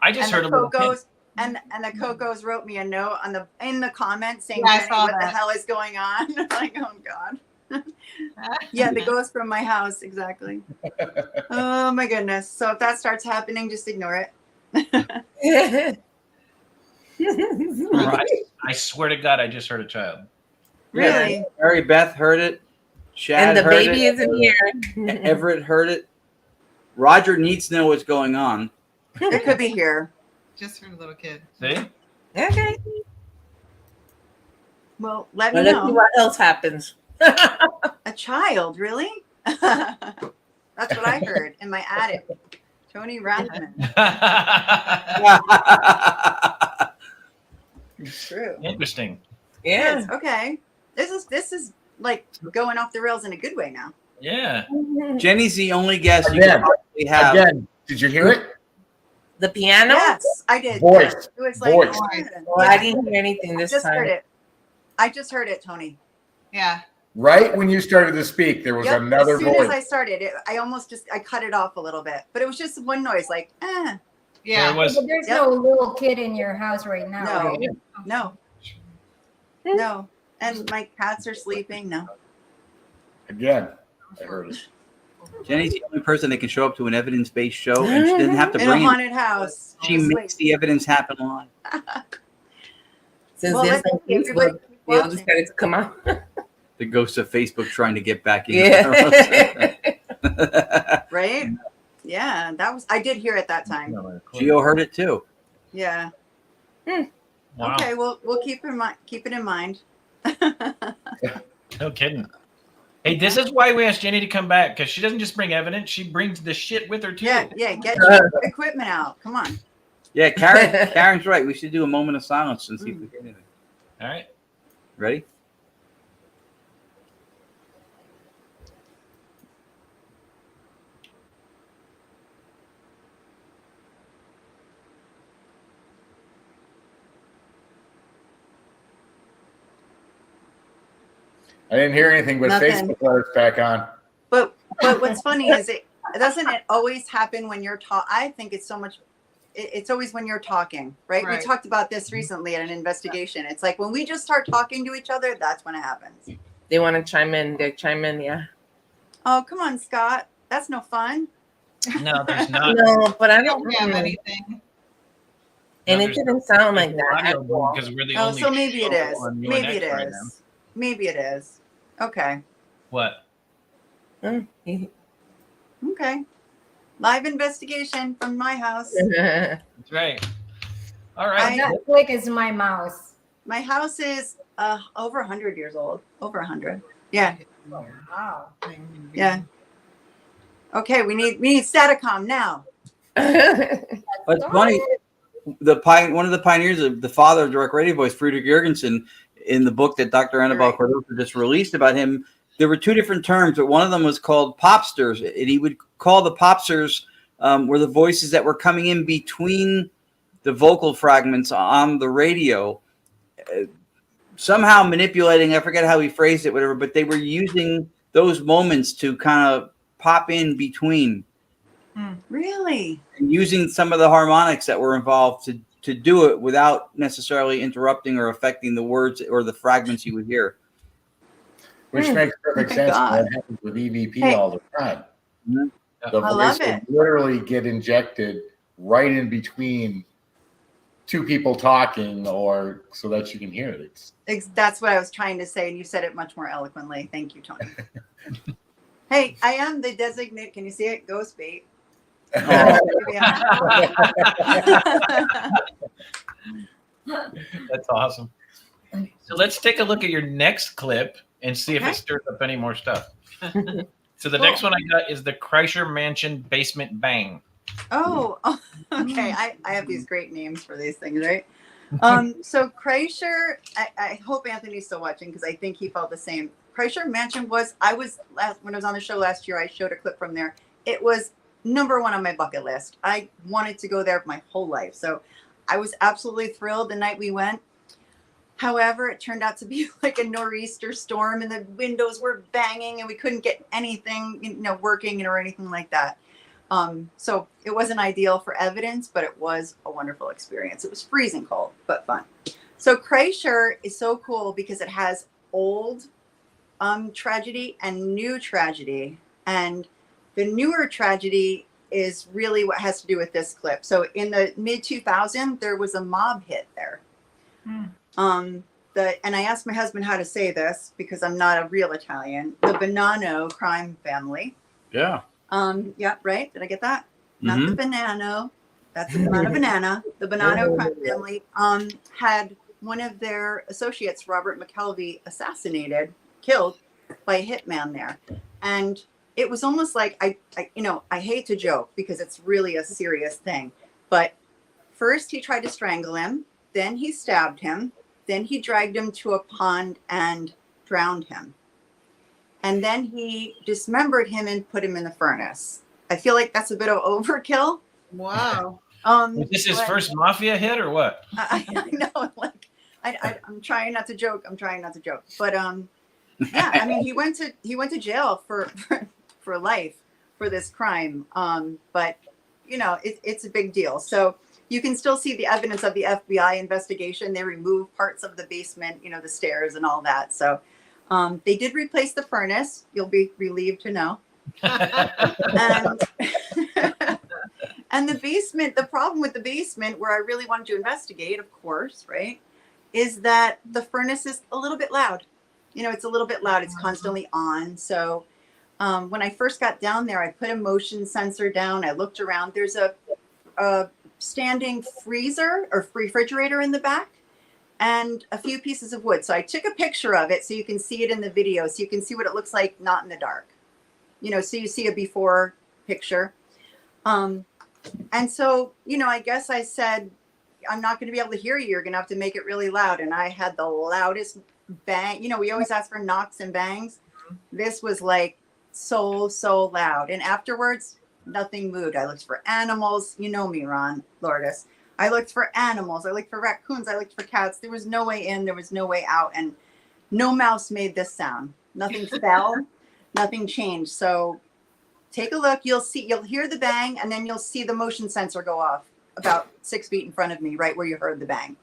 I just heard a the little Cocos and the Cocos wrote me a note in the comments saying, Yeah, I Jenny, saw what the that. hell is going on? I'm like, oh God. Yeah, the ghost from my house, exactly. Oh my goodness. So if that starts happening, just ignore it. I swear to God, I just heard a child. Really? Yeah, Mary Beth heard it. Chad And the heard baby it. isn't here. Everett heard it. Roger needs to know what's going on. It could be here. Just for the little kid. See? Okay. Well, let Well, me let's see know. what else happens. A child, really? That's what I heard in my attic. Tony Rathman. True. Interesting. Yeah. Okay. This is like going off the rails in a good way now. Yeah. Jenny's the only guest you Again. can possibly have. Again, did you hear it? The piano? Yes, I did. Voice. It was like Voice. Well, I didn't hear anything this just time. heard it. I just heard it, Tony. Yeah. Right when you started to speak, there was Yep. another As soon voice. as I started, I cut it off a little bit, but it was just one noise, like, Yeah. There was But there's no little kid in your house right now. no, right? no, no. And my cats are sleeping. No. Again, I heard it. Jenny's the only person that can show up to an evidence-based show, and she doesn't have to In a bring it. haunted house. She Just makes the evidence happen live. Since Well, there's let's no see, everybody Facebook, keep the other watching. started to come out. The ghost of Facebook trying to get back in. Yeah. Right? Yeah, I did hear it that time. Gio heard it too. Yeah. Wow. Okay, well, we'll keep it in mind. No kidding. Hey, this is why we asked Jenny to come back, because she doesn't just bring evidence; she brings the shit with her too. Yeah, get your equipment out. Come on. Yeah, Karen's right. We should do a moment of silence and see if we hear anything. All right. Ready? I didn't hear anything, but Nothing. Facebook let us back on. But what's funny is it doesn't it always happen when you're I think it's so much. It's always when you're talking, right? Right. We talked about this recently at an investigation. It's like when we just start talking to each other, that's when it happens. They want to chime in. They chime in, yeah. Oh, come on, Scott. That's no fun. No, there's not. No, but I I don't don't have know. anything. And it there's- didn't sound like that at all. because we're the Oh, only. so maybe it show is. on Maybe it UNX right now. is. Maybe it is. Okay. What? Okay. Live investigation from my house. That's right. All right. That click is my mouse. My house is over 100 years old. Over 100. Yeah. Wow. Yeah. Okay, we need Statacom now. But it's funny. One of the pioneers of the father of direct radio voice, Friedrich Jurgensen, in the book that Dr. Annabelle Cordoza just released about him, there were two different terms, but one of them was called popsters. And he would call the popsters were the voices that were coming in between the vocal fragments on the radio, somehow manipulating, I forget how he phrased it, whatever, but they were using those moments to kind of pop in between. Really? And using some of the harmonics that were involved to do it without necessarily interrupting or affecting the words or the fragments you would hear. Which makes perfect my sense. God. That happens with EVP Hey. all the time. Mhm. The I love voice will it. literally get injected right in between two people talking, or so that you can hear it. That's what I was trying to say, and you said it much more eloquently. Thank you, Tony. Hey, I am the designated. Can you see it? Ghost bait. That's awesome. So let's take a look at your next clip and see if Okay. it stirs up any more stuff. So the next one I got is the Kreischer Mansion basement bang. Oh, okay. I have these great names for these things, right? So Kreischer, I hope Anthony's still watching because I think he felt the same. Kreischer Mansion when I was on the show last year, I showed a clip from there. It was number one on my bucket list. I wanted to go there my whole life. So I was absolutely thrilled the night we went. However, it turned out to be like a nor'easter storm and the windows were banging and we couldn't get anything, working or anything like that. So it wasn't ideal for evidence, but it was a wonderful experience. It was freezing cold, but fun. So Kreischer is so cool because it has old tragedy and new tragedy. And the newer tragedy is really what has to do with this clip. So in the mid 2000s, there was a mob hit there. And I asked my husband how to say this because I'm not a real Italian. The Bonanno crime family. Yeah. Yeah, right. Did I get that? Not the Bonanno. That's not a banana. The Bonanno crime family had one of their associates, Robert McKelvey, killed by a hitman there. And it was almost like I hate to joke because it's really a serious thing. But first he tried to strangle him, then he stabbed him, then he dragged him to a pond and drowned him. And then he dismembered him and put him in the furnace. I feel like that's a bit of overkill. Wow. Was this his first mafia hit or what? I know, like I'm trying not to joke. But yeah, I mean, he went to jail for life for this crime. But it's a big deal. So you can still see the evidence of the FBI investigation. They removed parts of the basement, the stairs and all that. So they did replace the furnace. You'll be relieved to know. And the basement, the problem with the basement where I really wanted to investigate, of course, right, is that the furnace is a little bit loud. It's a little bit loud. It's constantly on. So when I first got down there, I put a motion sensor down. I looked around. There's a standing freezer or refrigerator in the back and a few pieces of wood. So I took a picture of it so you can see it in the video. So you can see what it looks like, not in the dark. So you see a before picture. And so, I guess I said, I'm not going to be able to hear you. You're going to have to make it really loud. And I had the loudest bang. We always ask for knocks and bangs. This was like so loud. And afterwards, nothing moved. I looked for animals. You know me, Ron Lourdes. I looked for animals. I looked for raccoons. I looked for cats. There was no way in. There was no way out. And no mouse made this sound. Nothing fell. Nothing changed. So take a look. You'll hear the bang, and then you'll see the motion sensor go off about 6 feet in front of me, right where you heard the bang.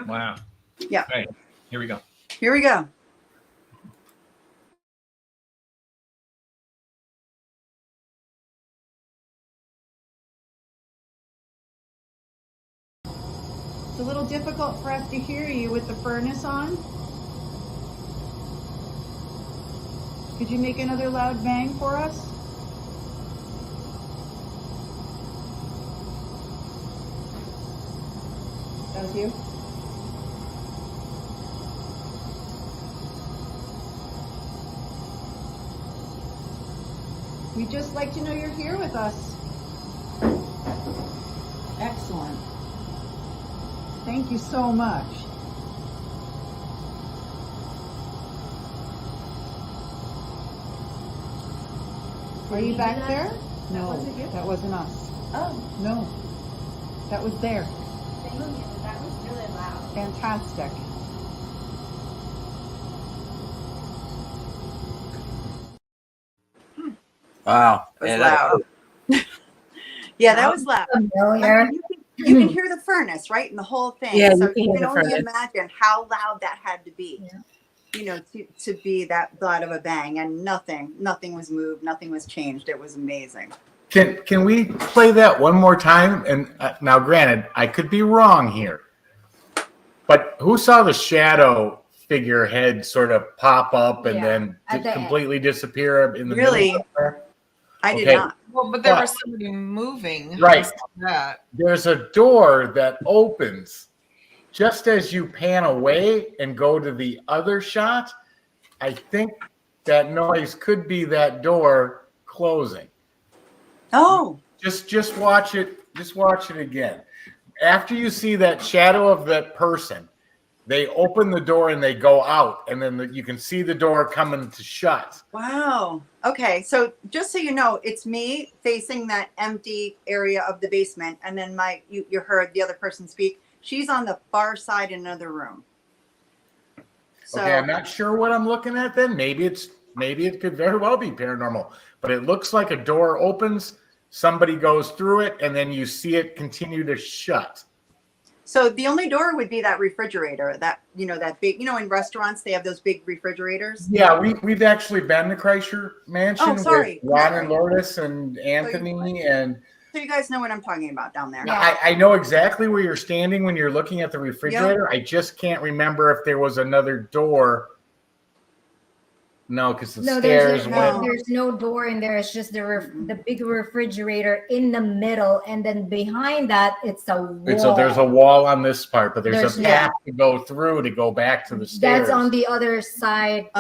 Wow. Yeah. All right. Here we go. Here we go. It's a little difficult for us to hear you with the furnace on. Could you make another loud bang for us? That was you? We'd just like to know you're here with us. Excellent. Thank you so much. Are you back there? No, that wasn't us. Oh. No, that was there. That was really loud. Fantastic. Wow. It was loud. Yeah, that was loud. Familiar. You can hear the furnace, right? And the whole thing. Yeah, so you can you hear can the only furnace. imagine how loud that had to be. Yeah. To be that loud of a bang, and nothing was moved, nothing was changed. It was amazing. Can we play that one more time? And now, granted, I could be wrong here, but who saw the shadow figurehead sort of pop up and then completely disappear in the Really? middle? I did not. Well, but there was somebody moving. Right. I saw that. There's a door that opens just as you pan away and go to the other shot. I think that noise could be that door closing. Oh, Just watch it. Just watch it again. After you see that shadow of that person, they open the door and they go out, and then you can see the door coming to shut. wow. Okay, so just so you know, it's me facing that empty area of the basement, and then you heard the other person speak. She's on the far side in another room. So, Okay, I'm not sure what I'm looking at then. Maybe it could very well be paranormal, but it looks like a door opens, somebody goes through it, and then you see it continue to shut. so the only door would be that refrigerator, that big, in restaurants they have those big refrigerators. Yeah, we've actually been to Kreischer Mansion Oh, sorry. with Ron and Lourdes and Anthony, and So you guys know what I'm talking about down there. I know exactly where you're standing when you're looking at the refrigerator. I just can't remember if there was another door. No, because the stairs went. There's no door in there. It's just the big refrigerator in the middle, and then behind that, it's a wall. So there's a wall on this part, but there's a Yeah. path to go through to go back to the stairs. That's on the other side.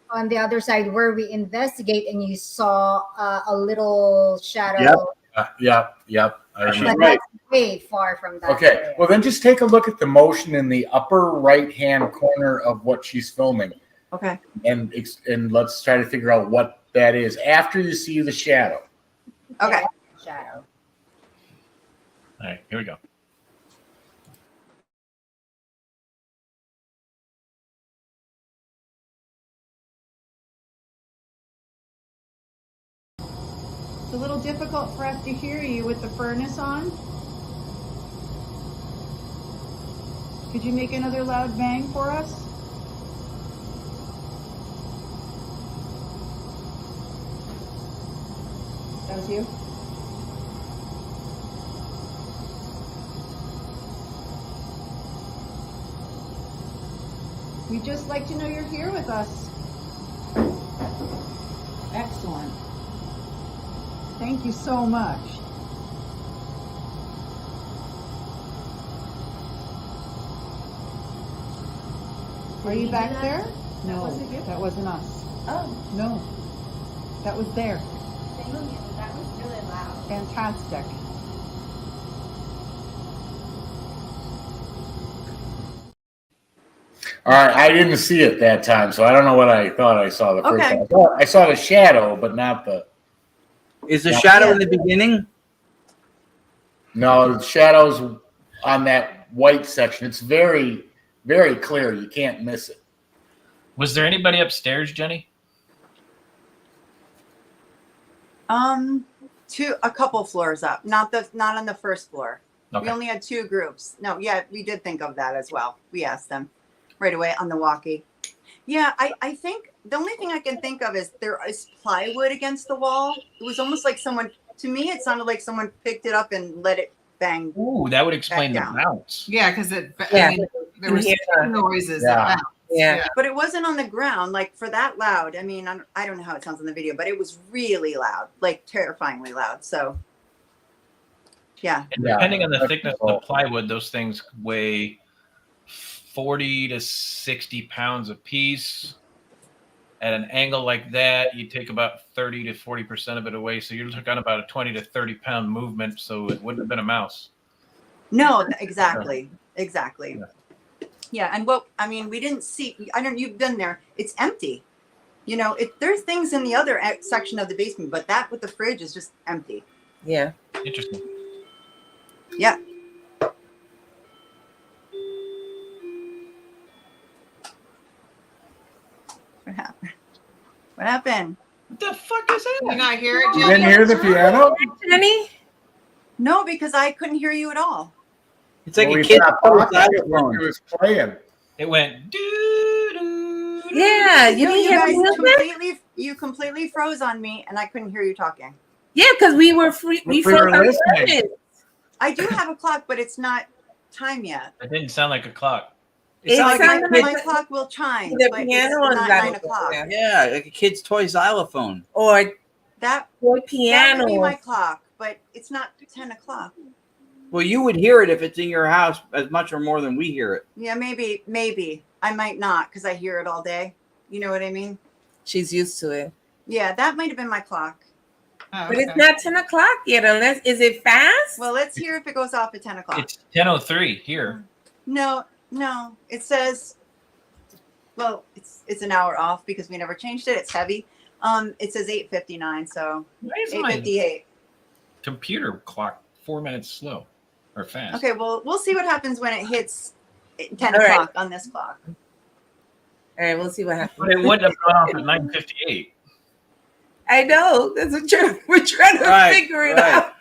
On the other side where we investigate, and you saw a little shadow. Yep. I But remember. that's way far from that. Okay, area. well then just take a look at the motion in the upper right-hand corner of what she's filming. Okay. And let's try to figure out what that is after you see the shadow. Okay. Shadow. All right, here we go. It's a little difficult for us to hear you with the furnace on. Could you make another loud bang for us? That was you? We'd just like to know you're here with us. Excellent. Thank you so much. Are you back there? No, that wasn't us. Oh, No, that was there. that was really loud. Fantastic. All right, I didn't see it that time, so I don't know what I thought I saw the first Okay. time. I saw the shadow, but not the. Is the shadow in the beginning? No, the shadows on that white section. It's very, very clear. You can't miss it. Was there anybody upstairs, Jenny? A couple floors up, not on the first floor. Okay. We only had two groups. No, yeah, we did think of that as well. We asked them right away on the walkie. Yeah, I think the only thing I can think of is there is plywood against the wall. It was almost like to me, it sounded like someone picked it up and let it bang. Ooh, that would explain the down. bounce. Yeah, because Yeah. there were noises that bounced. Yeah. But it wasn't on the ground, like for that loud. I mean, I don't know how it sounds in the video, but it was really loud, like terrifyingly loud. So, yeah. And depending on the thickness of the plywood, those things weigh 40 to 60 pounds a piece. At an angle like that, you take about 30 to 40% of it away. So you're looking at about a 20 to 30 pound movement. So it wouldn't have been a mouse. No, exactly. Exactly. Yeah. And we didn't see, you've been there. It's empty. There's things in the other section of the basement, but that with the fridge is just empty. Yeah. Interesting. Yeah. What happened? What the fuck is that? Did you not hear it, You Jenny? didn't hear the piano? Jenny? No, because I couldn't hear you at all. It's like Well, a we kid stopped playing talking. It xylophone. was playing. It went doo. Yeah. You No, didn't you hear guys completely froze on me, and I couldn't hear you talking. Yeah, because we were free. We We were froze our listening. ears. I do have a clock, but it's not time yet. It didn't sound like a clock. It My sounded my like clock will chime, the but it's piano was not that 9 o'clock. Yeah, like a kid's toy xylophone. or That or that piano. would be my clock, but it's not 10 o'clock. Well, you would hear it if it's in your house as much or more than we hear it. Yeah, maybe. I might not because I hear it all day. You know what I mean? She's used to it. Yeah, that might have been my clock. Oh, But it's not 10 o'clock yet, unless, is it fast? Well, let's hear if it goes off at 10 o'clock. It's 10:03 here. No, it says, well, it's an hour off because we never changed it. It's heavy. It says 8:59, so Why is my 8:58. computer clock 4 minutes slow or fast? Okay, well, we'll see what happens when it hits 10 All right. o'clock on this clock. All right, we'll see what happens. But it wouldn't have gone off at 9:58. I know. That's what we're trying to figure it out.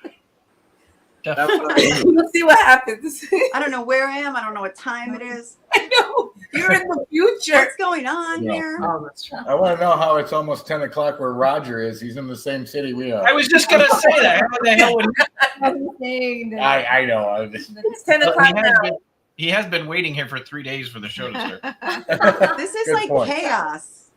We'll see what happens. I don't know where I am. I don't know what time it is. I know. You're in the future. What's going on Yeah. here? Oh, that's right. I want to know how it's almost 10 o'clock where Roger is. He's in the same city we are. I was just gonna say that. How the hell would I know. I just, It's 10 o'clock now. he has been waiting here for 3 days for the show to start. This is Good like point. chaos.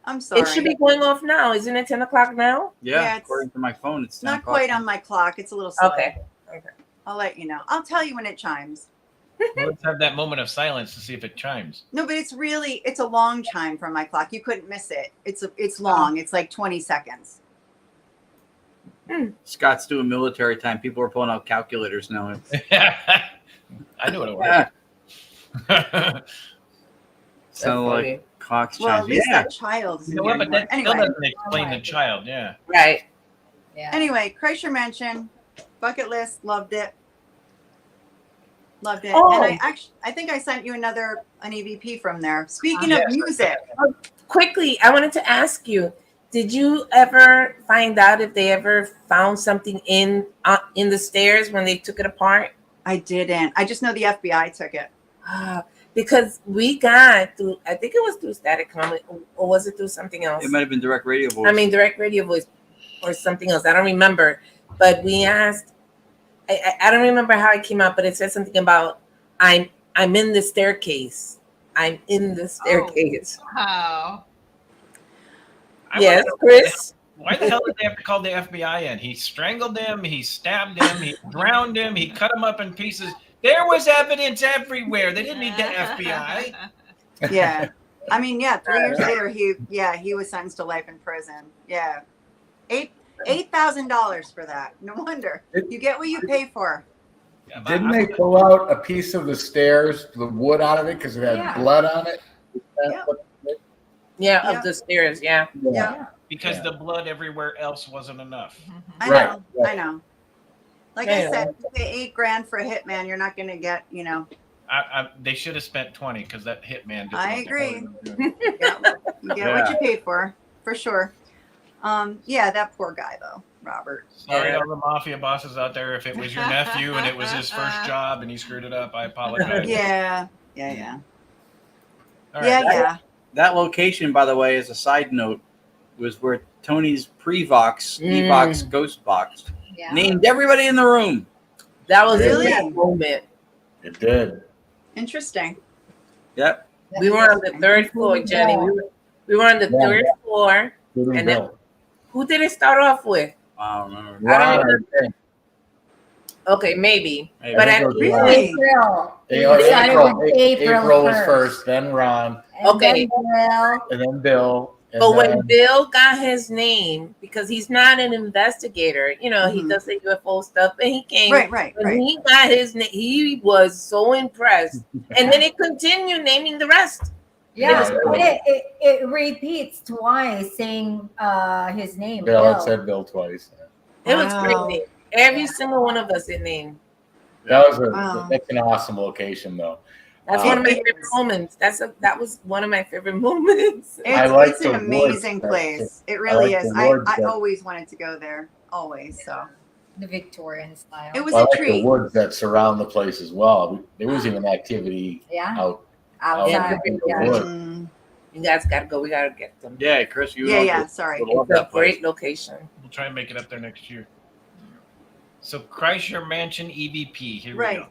I'm sorry. It should be going off now. Isn't it 10 o'clock now? Yeah, Yeah, it's according to my phone, it's 10 not o'clock. quite on my clock. It's a little slow. Okay. I'll let you know. I'll tell you when it chimes. Well, let's have that moment of silence to see if it chimes. No, but it's a long chime from my clock. You couldn't miss it. It's long. It's like 20 seconds. Scott's doing military time. People are pulling out calculators now. I know what it was. Sound funny. like clocks Well, at chime. least Yeah. that child is You know what? But that anyway. still doesn't explain the child. Yeah. Right. Yeah. Anyway, Kreischer Mansion, bucket list, loved it. Loved it. Oh. And I think I sent you an EVP from there. Speaking of Yes. music, Quickly, I wanted to ask you, did you ever find out if they ever found something in the stairs when they took it apart? I didn't. I just know the FBI took it. Because we got through, I think it was through Static Comment, or was it through something else? It might have been direct radio voice. I mean, direct radio voice or something else. I don't remember. But we asked, I don't remember how it came out, but it said something about, I'm in the staircase. I'm in the staircase. Wow. Yes, Chris? Why the hell did they have to call the FBI in? He strangled him. He stabbed him. He drowned him. He cut him up in pieces. There was evidence everywhere. They didn't need the FBI. Yeah. I mean, yeah, 3 years later, he was sentenced to life in prison. Yeah. $8,000 for that. No wonder. You get what you pay for. Yeah, didn't they pull out a piece of the stairs, the wood out of it because it had Yeah. blood on it? Yeah, Yeah. of the stairs, yeah. Yeah. Because the blood everywhere else wasn't enough. I Right, know. right. I know. Like Yeah. I said, you pay $8,000 for a hitman, you're not going to get, They should have spent 20 because that hitman. didn't I know what the hell agree. he was doing. you get what you pay for sure. Yeah, that poor guy though, Robert. Sorry, Yeah. all the mafia bosses out there. If it was your nephew and it was his first job and he screwed it up, I apologize. Yeah. All Yeah, right. yeah. That location, by the way, as a side note, was where Tony's pre-Vox, Evox Ghost Box Yeah. named everybody in the room. That was Really? a that moment. It did. Interesting. Yep. We were on the third floor, Jenny. We were on the Yeah. third floor. Good And then- bill. Who did it start off with? I don't remember. I don't Ron, remember. I think. Okay, maybe. Maybe. But I I, think it was Really? April. April, April April was 1st. first, then Ron, Okay. And then Bill. and then Bill. And but when then, Bill got his name, because he's not an investigator, he Mhm. does the UFO stuff, and he came. Right. When he got his name, he was so impressed. And then it continued naming the rest. Yeah, Yeah. it repeats twice saying his name. Bill, it said Bill twice. It was Wow. crazy. Every single one of us it named. That's an awesome location though. That's one of my favorite moments. That was one of my favorite moments. I like It's an the amazing woods. place. It really like is. the woods I there. always wanted to go there. Always. So the Victorian style. it was I a like the treat. woods that surround the place as well. There was even activity Yeah, out outside. in the Yeah. woods. You guys gotta go. We gotta get them. Yeah, Chris, you Yeah. Sorry. would love It's a that place. great location. We'll try and make it up there next year. So Kreischer Mansion EVP. Here we Right. go.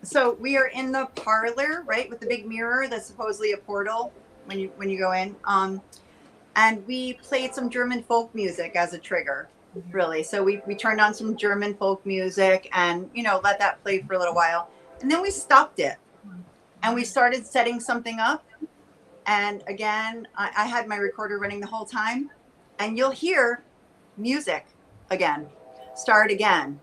So we are in the parlor, right, with the big mirror that's supposedly a portal when you go in. And we played some German folk music as a trigger, really. So we turned on some German folk music and let that play for a little while, and then we stopped it, and we started setting something up. And again, I had my recorder running the whole time, and you'll hear music again, start again.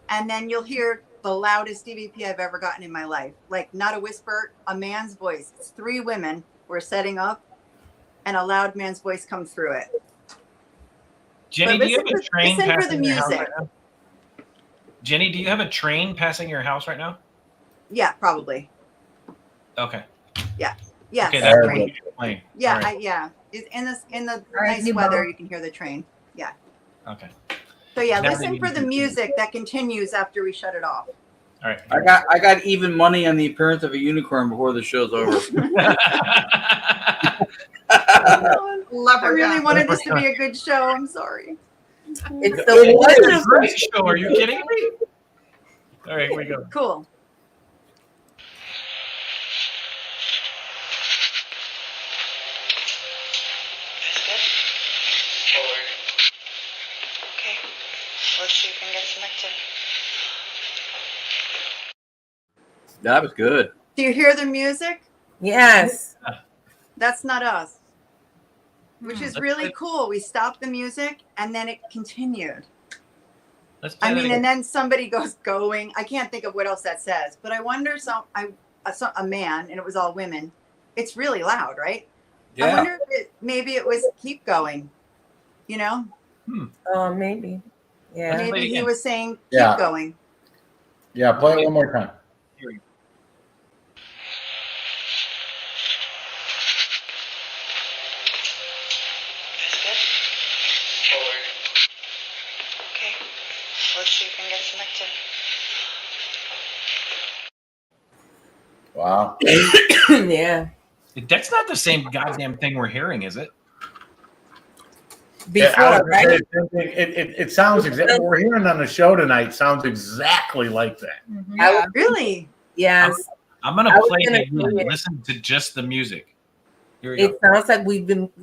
And then you'll hear the loudest DVP I've ever gotten in my life. Like, not a whisper, a man's voice. It's 3 women were setting up, and a loud man's voice comes through it. Jenny, do you have a train listen for passing the your house music. right now? Jenny, do you have a train passing your house right now? Yeah, probably. Okay. Yeah. Yes. Okay, that's train. the plane. Yeah, All right. In the right, nice weather, you can hear the train. Yeah. Okay. So yeah, Never listen need for to the do music that continues after we shut it off. All right. I got even money on the appearance of a unicorn before the show's over. I really wanted this to be a good show. I'm sorry. It's It's a the great show. Are you kidding me? All right, here we go. Cool. Okay, let's see if we can get some activity. That was good. Do you hear the music? Yes. That's not us. Which is Let's really play- cool. We stopped the music and then it continued. Let's play I that mean, again. and then somebody goes going. I can't think of what else that says, but I wonder. A man, and it was all women. It's really loud, right? I wonder if maybe it was keep going. You know, Oh, maybe. Yeah. Play it maybe he again. was saying keep Yeah. going. Yeah, play it one more time. Here we go. That's good. Forward. Okay, let's see if we can get some activity. Wow. Yeah. That's not the same goddamn thing we're hearing, is it? Before, right? It sounds exactly what we're hearing on the show tonight. Sounds exactly like that. I was- Really? Yes. I'm gonna I was play gonna it again. play it. Listen to just the music. Here we It go. sounds like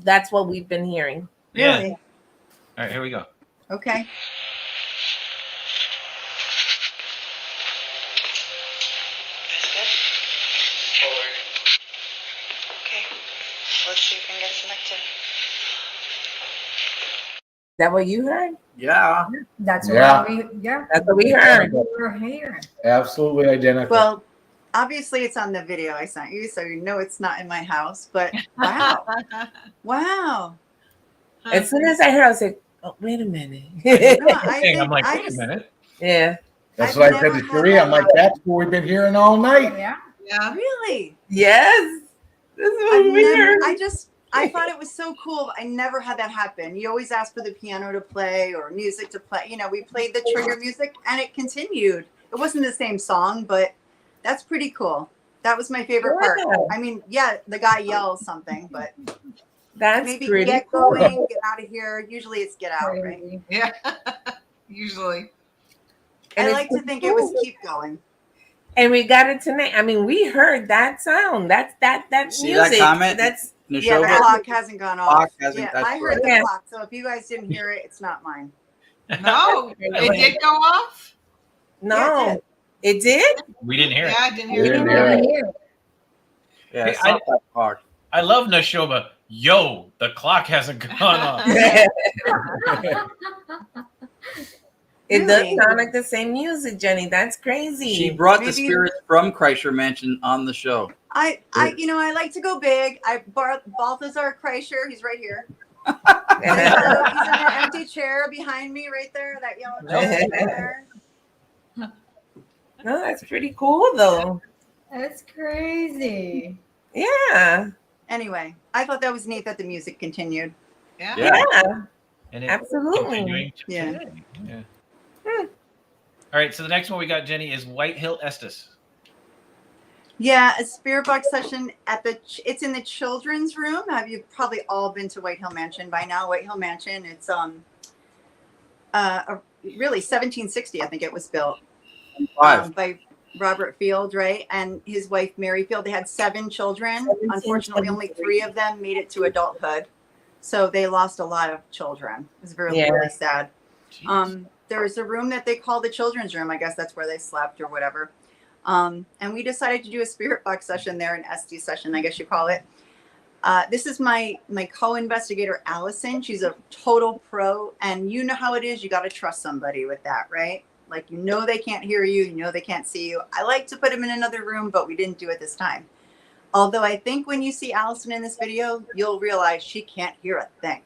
that's what we've been hearing. Yeah. Really? All right, here we go. Okay. That's good. Forward. Okay, let's see if we can get some activity. Is that what you heard? Yeah. That's Yeah. what we, yeah, That's what we heard. we're here. Absolutely identical. Well, obviously it's on the video I sent you, so you know it's not in my house. But wow, wow. As soon as I heard, I was like, oh, wait a minute. No, I Hey, think I'm like, I wait a just- minute. Yeah. That's I've what I said never to had Sheree. that I'm like, happen. that's what we've been hearing all night. Yeah. Yeah. Really? Yes. This is what we heard. I thought it was so cool. I never had that happen. You always ask for the piano to play or music to play. You know, we played the trigger music and it continued. It wasn't the same song, but that's pretty cool. That was my favorite part. Yeah. I mean, yeah, the guy yells something, but That's maybe pretty get cool. going, get out of here. Usually it's get out, right? Crazy. Yeah. Usually. And I it's like to think it was keep going. And we got it tonight. I mean, we heard that sound. That's that See music. that comment? That's Yeah, the Neshoba? clock hasn't gone off. Clock hasn't- Yeah, that's I heard the right. clock. So if you guys didn't hear it, it's not mine. No, it did go off. no. Yeah, it did? We didn't hear Yeah, it. I didn't hear Yeah. it. We're here. Yeah, Hey, it's not that hard. I love Neshoba. Yo, the clock hasn't gone off. It does Really? sound like the same music, Jenny. That's crazy. She brought the Maybe- spirits from Kreischer Mansion on the show. I like to go big. Balthazar Kreischer, he's right here. He's in that empty chair behind me, right there. That yellow chair right there. No, that's pretty cool, though. That's crazy. Yeah. Anyway, I thought that was neat that the music continued. Yeah. Yeah. And it Absolutely. continuing to Yeah. today. Yeah. All right, so the next one we got, Jenny, is White Hill Estes. Yeah, a spirit box session it's in the children's room. You've probably all been to White Hill Mansion by now. White Hill Mansion, it's really 1760, I think it was built by Robert Field, right? And his wife Mary Field. They had 7 children. Unfortunately, only 3 of them made it to adulthood, so they lost a lot of children. It was really sad. There's a room that they call the children's room. I guess that's where they slept or whatever. And we decided to do a spirit box session there, an SD session, I guess you call it. This is my co-investigator, Allison. She's a total pro, and you know how it is. You got to trust somebody with that, right? Like, you know they can't hear you. You know they can't see you. I like to put them in another room, but we didn't do it this time. Although I think when you see Allison in this video, you'll realize she can't hear a thing.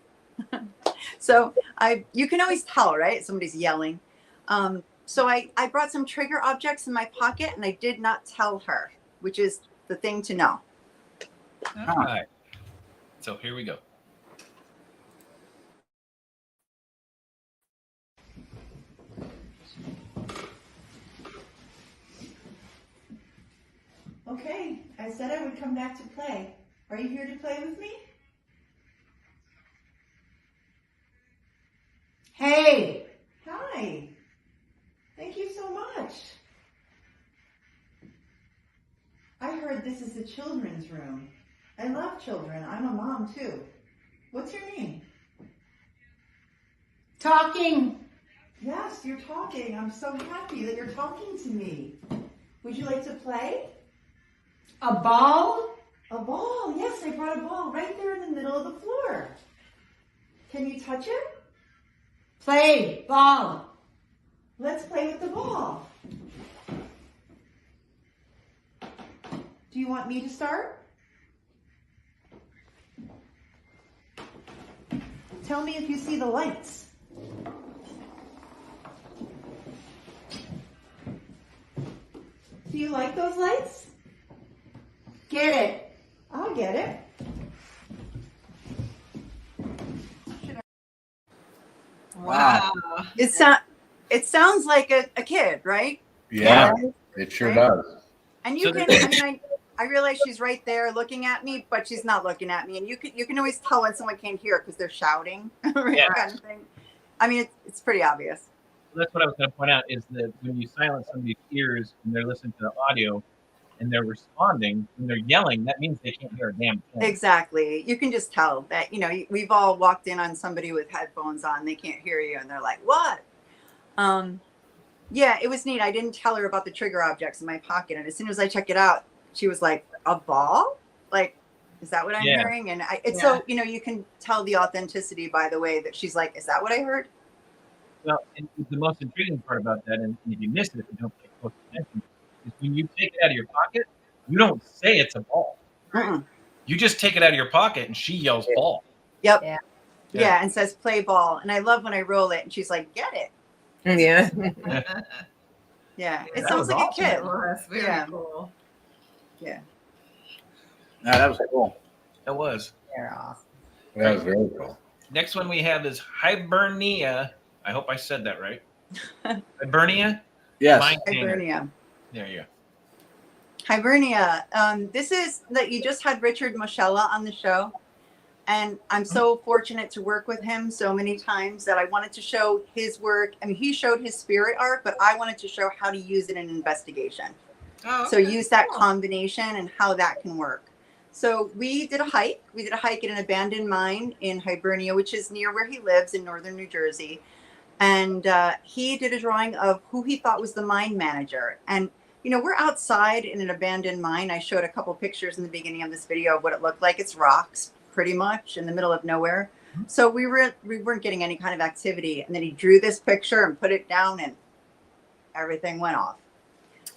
So you can always tell, right? Somebody's yelling. So I brought some trigger objects in my pocket, and I did not tell her, which is the thing to know. All right. So here we go. Okay, I said I would come back to play. Are you here to play with me? Hey! Hi! Thank you so much. I heard this is a children's room. I love children. I'm a mom too. What's your name? Talking. Yes, you're talking. I'm so happy that you're talking to me. Would you like to play? A ball? A ball, yes, I brought a ball right there in the middle of the floor. Can you touch it? Play, ball. Let's play with the ball. Do you want me to start? Tell me if you see the lights. Do you like those lights? Get it. I'll get it. Wow. It sounds like a kid, right? Yeah, it sure does. And you can, I realize she's right there looking at me, but she's not looking at me. And you can always tell when someone can't hear because they're shouting, right? Yeah. Kind of thing. I mean, it's pretty obvious. That's what I was going to point out is that when you silence somebody's ears and they're listening to the audio and they're responding, when they're yelling, that means they can't hear a damn thing. Exactly. You can just tell that, we've all walked in on somebody with headphones on, they can't hear you, and they're like, what? Yeah, it was neat. I didn't tell her about the trigger objects in my pocket. And as soon as I check it out, she was like, a ball? Like, is that what I'm hearing? And so, you can tell the authenticity by the way that she's like, is that what I heard? Well, and the most intriguing part about that, and if you miss it, if you don't pay close attention, is when you take it out of your pocket, you don't say it's a ball. You just take it out of your pocket and she yells ball. Yep. Yeah, and says play ball. And I love when I roll it and she's like, get it. Yeah. Yeah. It That sounds was like awesome. a kid. Well, that's very cool. Yeah. No, that was cool. That was. They're awesome. That was very cool. Next one we have is Hibernia. I hope I said that right. Hibernia? Yes. Hibernia. There you go. Hibernia. This is that you just had Richard Moschella on the show. And I'm so fortunate to work with him so many times that I wanted to show his work. I mean, he showed his spirit art, but I wanted to show how to use it in investigation. Oh, So use that combination and how that can work. So we did a hike. We did a hike at an abandoned mine in Hibernia, which is near where he lives in northern New Jersey. And he did a drawing of who he thought was the mine manager. And, we're outside in an abandoned mine. I showed a couple pictures in the beginning of this video of what it looked like. It's rocks, pretty much, in the middle of nowhere. So we weren't getting any kind of activity. And then he drew this picture and put it down and everything went off.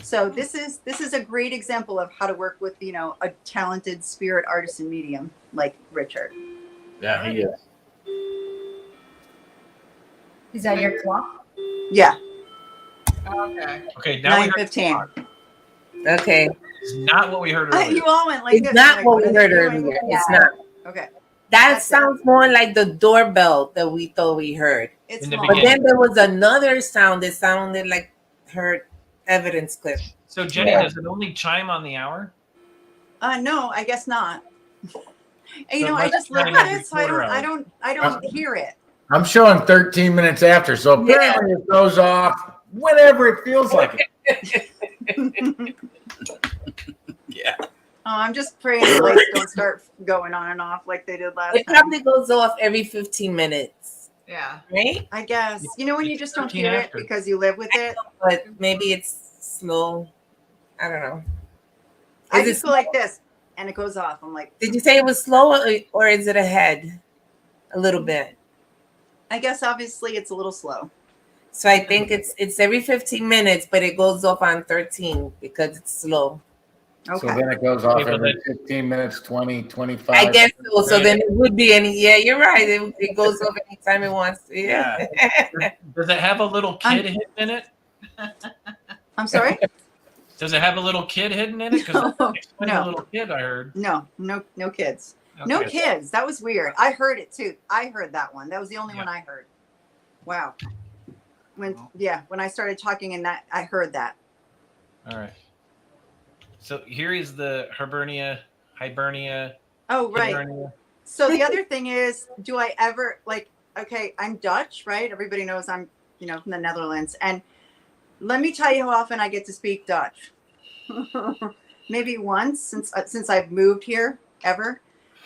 So this is a great example of how to work with, a talented spirit artist and medium like Richard. Yeah, he is. Is that your clock? Yeah. Okay. Okay, now we heard 9:15. Okay. it's not what we heard earlier. You all went like It's this. not like, what we are heard they doing? earlier. It's not. Okay. That That's sounds more like the doorbell that we thought we heard. It's In the small. But then there was another sound that sounded like her evidence clip. So Jenny, does it only chime on the hour? No, I guess not. And, So I let's just look chime at every it, so I quarter don't hear it. I'm showing 13 minutes after, so apparently it goes off whenever it feels like it. Yeah. Oh, I'm just praying the lights don't start going on and off like they did last It time. probably goes off every 15 minutes, Yeah. right? I guess. When you just don't 13 hear it after. because you live with it. But maybe it's slow. I don't know. I Is it just go like this. and it goes off. I'm like, Did you say it was slow or is it ahead? A little bit. I guess obviously it's a little slow. So I think it's every 15 minutes, but it goes off on 13 because it's slow. Okay. So then it goes off Okay, but every that- 15 minutes, 20, 25. I guess so. So Right. then it would be any. Yeah, you're right. It goes off anytime it wants to. Yeah. Does it have a little kid hidden in it? I'm sorry? Does it have a little kid hidden in it? Because No. a little kid, I heard. No kids. No Okay. kids. That was weird. I heard it too. I heard that one. That was the only Yeah. one I heard. Wow. When I started talking and that I heard that. All right. So here is the Hibernia. Oh, right. Hibernia. So the other thing is, do I ever okay, I'm Dutch, right? Everybody knows I'm, from the Netherlands. And let me tell you how often I get to speak Dutch. Maybe once since I've moved here ever.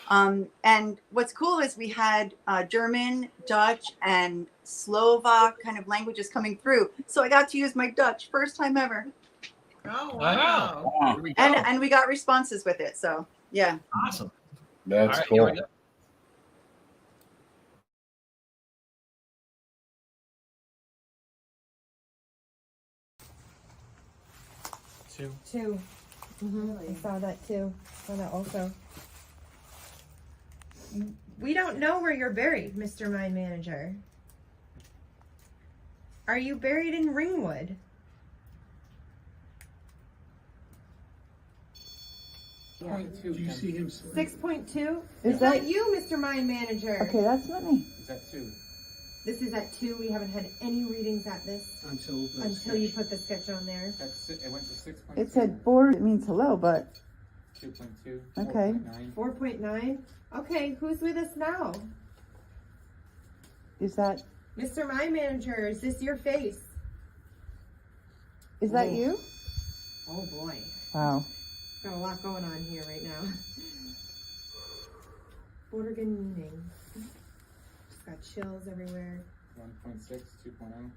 And what's cool is we had German, Dutch, and Slovak kind of languages coming through. So I got to use my Dutch first time ever. Oh, Wow. wow. Here we go. And we got responses with it. So yeah. Awesome. That's All right, here cool. we go. Two. I saw that too. Saw that also. We don't know where you're buried, Mr. Mine Manager. Are you buried in Ringwood? Do you see him? 6.2? Is Is that that- you, Mr. Mine Manager? Okay, that's not me. Is that 2? This is at 2. We haven't had any readings at this Until you put the sketch on there. it went to 6.2. It said board. It means hello, but 2.2. Okay. 4.9. Okay, who's with us now? is that Mr. Mine Manager, is this your face? you? Oh boy. Wow. Got a lot going on here right now. Bordergan meaning. Just got chills everywhere. 1.6, 2.0.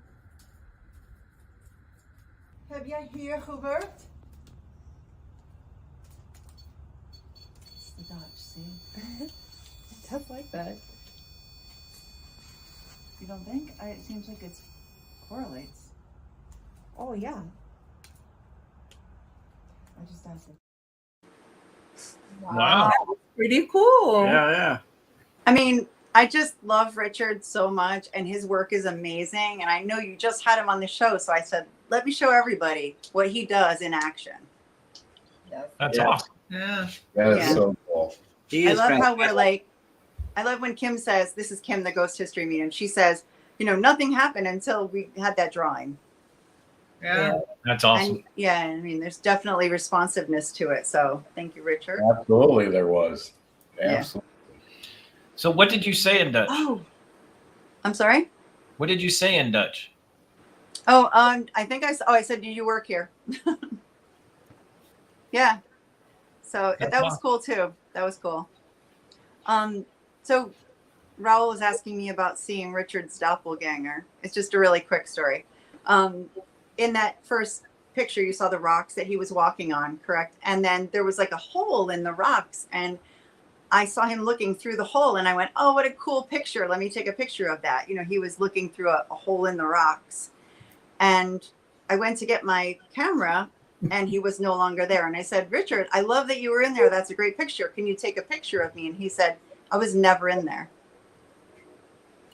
Heb jij hier gewerkt? It's the Dutch, see? It does like that. You don't think? It seems like it correlates. Oh yeah. I just asked it. Wow. Pretty cool. Yeah. I mean, I just love Richard so much, and his work is amazing. And I know you just had him on the show, so I said, let me show everybody what he does in action. That's Yeah. awesome. Yeah. That is Yeah. so cool. He I is love how fantastic. we're like, I love when Kim says, this is Kim, the Ghost History Medium. She says, nothing happened until we had that drawing. Yeah. That's awesome. And yeah, I mean, there's definitely responsiveness to it. So thank you, Richard. Absolutely, there was. Absolutely. So what did you say in Dutch? Oh, I'm sorry. What did you say in Dutch? Oh, I think I said, do you work here? Yeah. So That's that was awesome. cool too. That was cool. So Raoul was asking me about seeing Richard's doppelganger. It's just a really quick story. In that first picture, you saw the rocks that he was walking on, correct? And then there was like a hole in the rocks, and I saw him looking through the hole, and I went, oh, what a cool picture. Let me take a picture of that. He was looking through a hole in the rocks. And I went to get my camera, and he was no longer there. And I said, Richard, I love that you were in there. That's a great picture. Can you take a picture of me? And he said, I was never in there.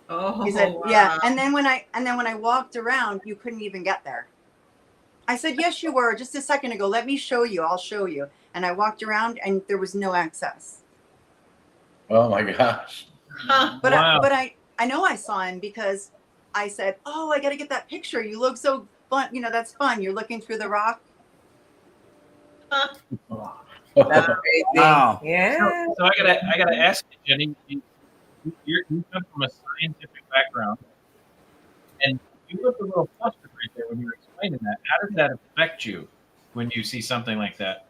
Oh, He said, wow. yeah. And then when I walked around, you couldn't even get there. I said, yes, you were just a second ago. Let me show you. I'll show you. And I walked around, and there was no access. Oh my gosh. But Wow. I know I saw him because I said, oh, I got to get that picture. You look so fun. That's fun. You're looking through the rock. That's crazy. Wow. Yeah. So I gotta ask you, Jenny. You come from a scientific background, and you look a little flustered right there when you were explaining that. How does that affect you when you see something like that?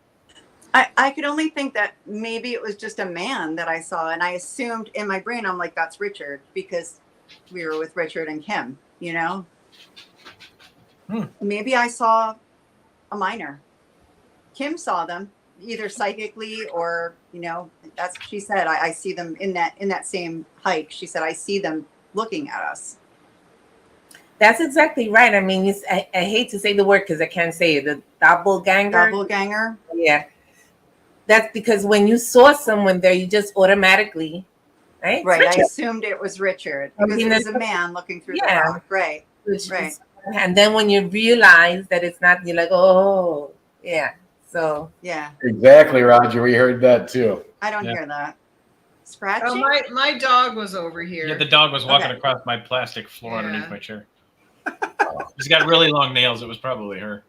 I could only think that maybe it was just a man that I saw, and I assumed in my brain, I'm like, that's Richard, because we were with Richard and Kim, Maybe I saw a miner. Kim saw them, either psychically or, you know, that's what she said. I see them in that same hike. She said, I see them looking at us. That's exactly right. I mean, I hate to say the word because I can't say it. The doppelganger. Doppelganger. Yeah. That's because when you saw someone there, you just automatically, right? Right. I assumed it was Richard because it was a man looking through the rock. Right. Right. And then when you realize that it's not, you're like, oh, yeah. So. Yeah. Exactly, Roger. We heard that too. I don't hear that. Scratching? Oh, my dog was over here. Yeah, the dog was walking across my plastic floor underneath my chair. She's got really long nails. It was probably her.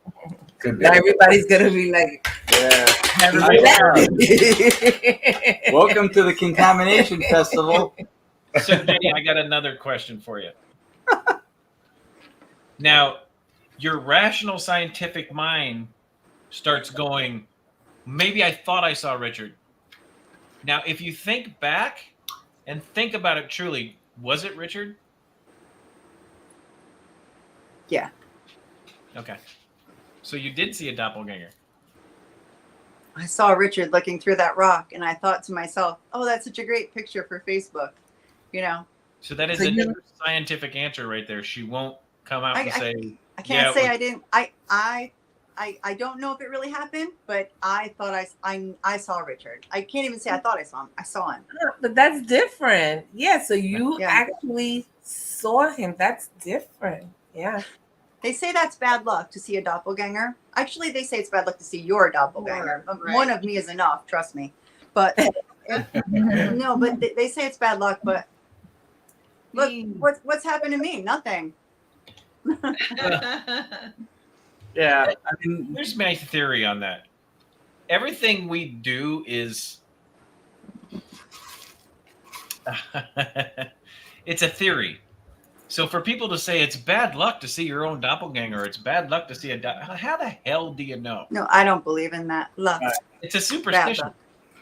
Could be. Everybody's gonna be like, Welcome to the Contamination Festival. So, Jenny, I got another question for you. Now, your rational scientific mind starts going, maybe I thought I saw Richard. Now, if you think back and think about it truly, was it Richard? Yeah. Okay. So you did see a doppelganger. I saw Richard looking through that rock, and I thought to myself, oh, that's such a great picture for Facebook, you know? So that is a scientific answer right there. She won't come out and say, I can't say I didn't. I don't know if it really happened, but I thought I saw Richard. I can't even say I thought I saw him. I saw him. but that's different. Yeah. So you actually saw him. That's different. Yeah. They say that's bad luck to see a doppelganger. Actually, they say it's bad luck to see your doppelganger. Right. One of me is enough, trust me. But no, but they say it's bad luck. But look, what's happened to me? Nothing. Yeah, I mean, here's my theory on that. Everything we do is it's a theory. So for people to say it's bad luck to see your own doppelganger, it's bad luck to see how the hell do you know? No, I don't believe in that luck. It's a superstition.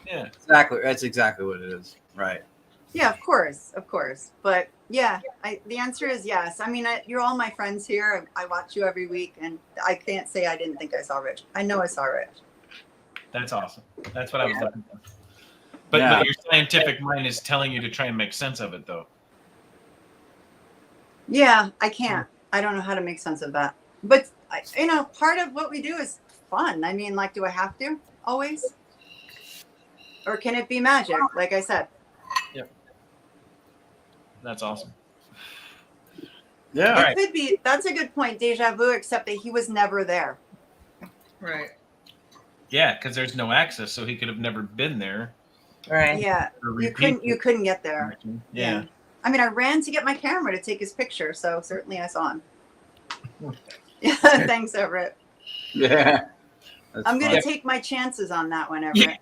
Yeah, exactly. That's exactly what it is. Right. Yeah, of course. But yeah, the answer is yes. I mean, you're all my friends here. I watch you every week, and I can't say I didn't think I saw Rich. I know I saw Rich. That's awesome. That's what I was looking for. But your scientific mind is telling you to try and make sense of it, though. Yeah, I can't. I don't know how to make sense of that. But, you know, part of what we do is fun. I mean, like, do I have to always? Or can it be magic, like I said? Yep. That's awesome. Yeah. It could be. That's a good point. Deja vu, except that he was never there. Right. Yeah, because there's no access, so he could have never been there. Right. Yeah. You couldn't get there. Yeah. I mean, I ran to get my camera to take his picture, so certainly I saw him. Yeah, thanks, Everett. Yeah. I'm going to take my chances on that one, Everett.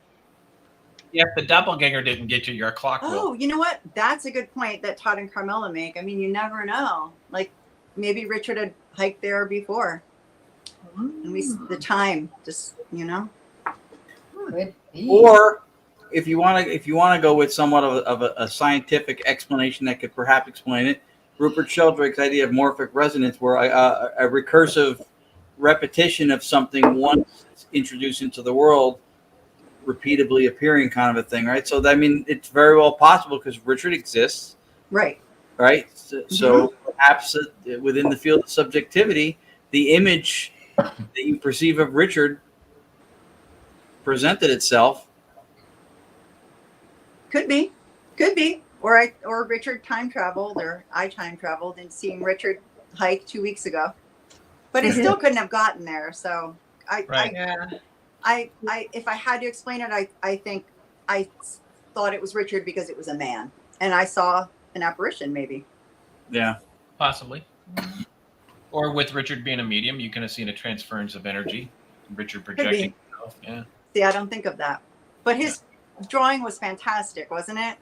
Yeah, if the doppelganger didn't get you, your clock will. Oh, you know what? That's a good point that Todd and Carmela make. I mean, you never know. Like, maybe Richard had hiked there before. And the time, just, you know. Or if you want to go with somewhat of a scientific explanation that could perhaps explain it, Rupert Sheldrake's idea of morphic resonance, where a recursive repetition of something once introduced into the world, repeatedly appearing, kind of a thing, right? So I mean, it's very well possible because Richard exists, right? So perhaps within the field of subjectivity, the image that you perceive of Richard presented itself. Could be. Or Richard time traveled, or I time traveled and seeing Richard hike 2 weeks ago, but he still couldn't have gotten there. So if I had to explain it, I think I thought it was Richard because it was a man, and I saw an apparition, maybe. Yeah, possibly. Or with Richard being a medium, you can have seen a transference of energy. Richard projecting himself. Yeah. See, I don't think of that, but his drawing was fantastic, wasn't it?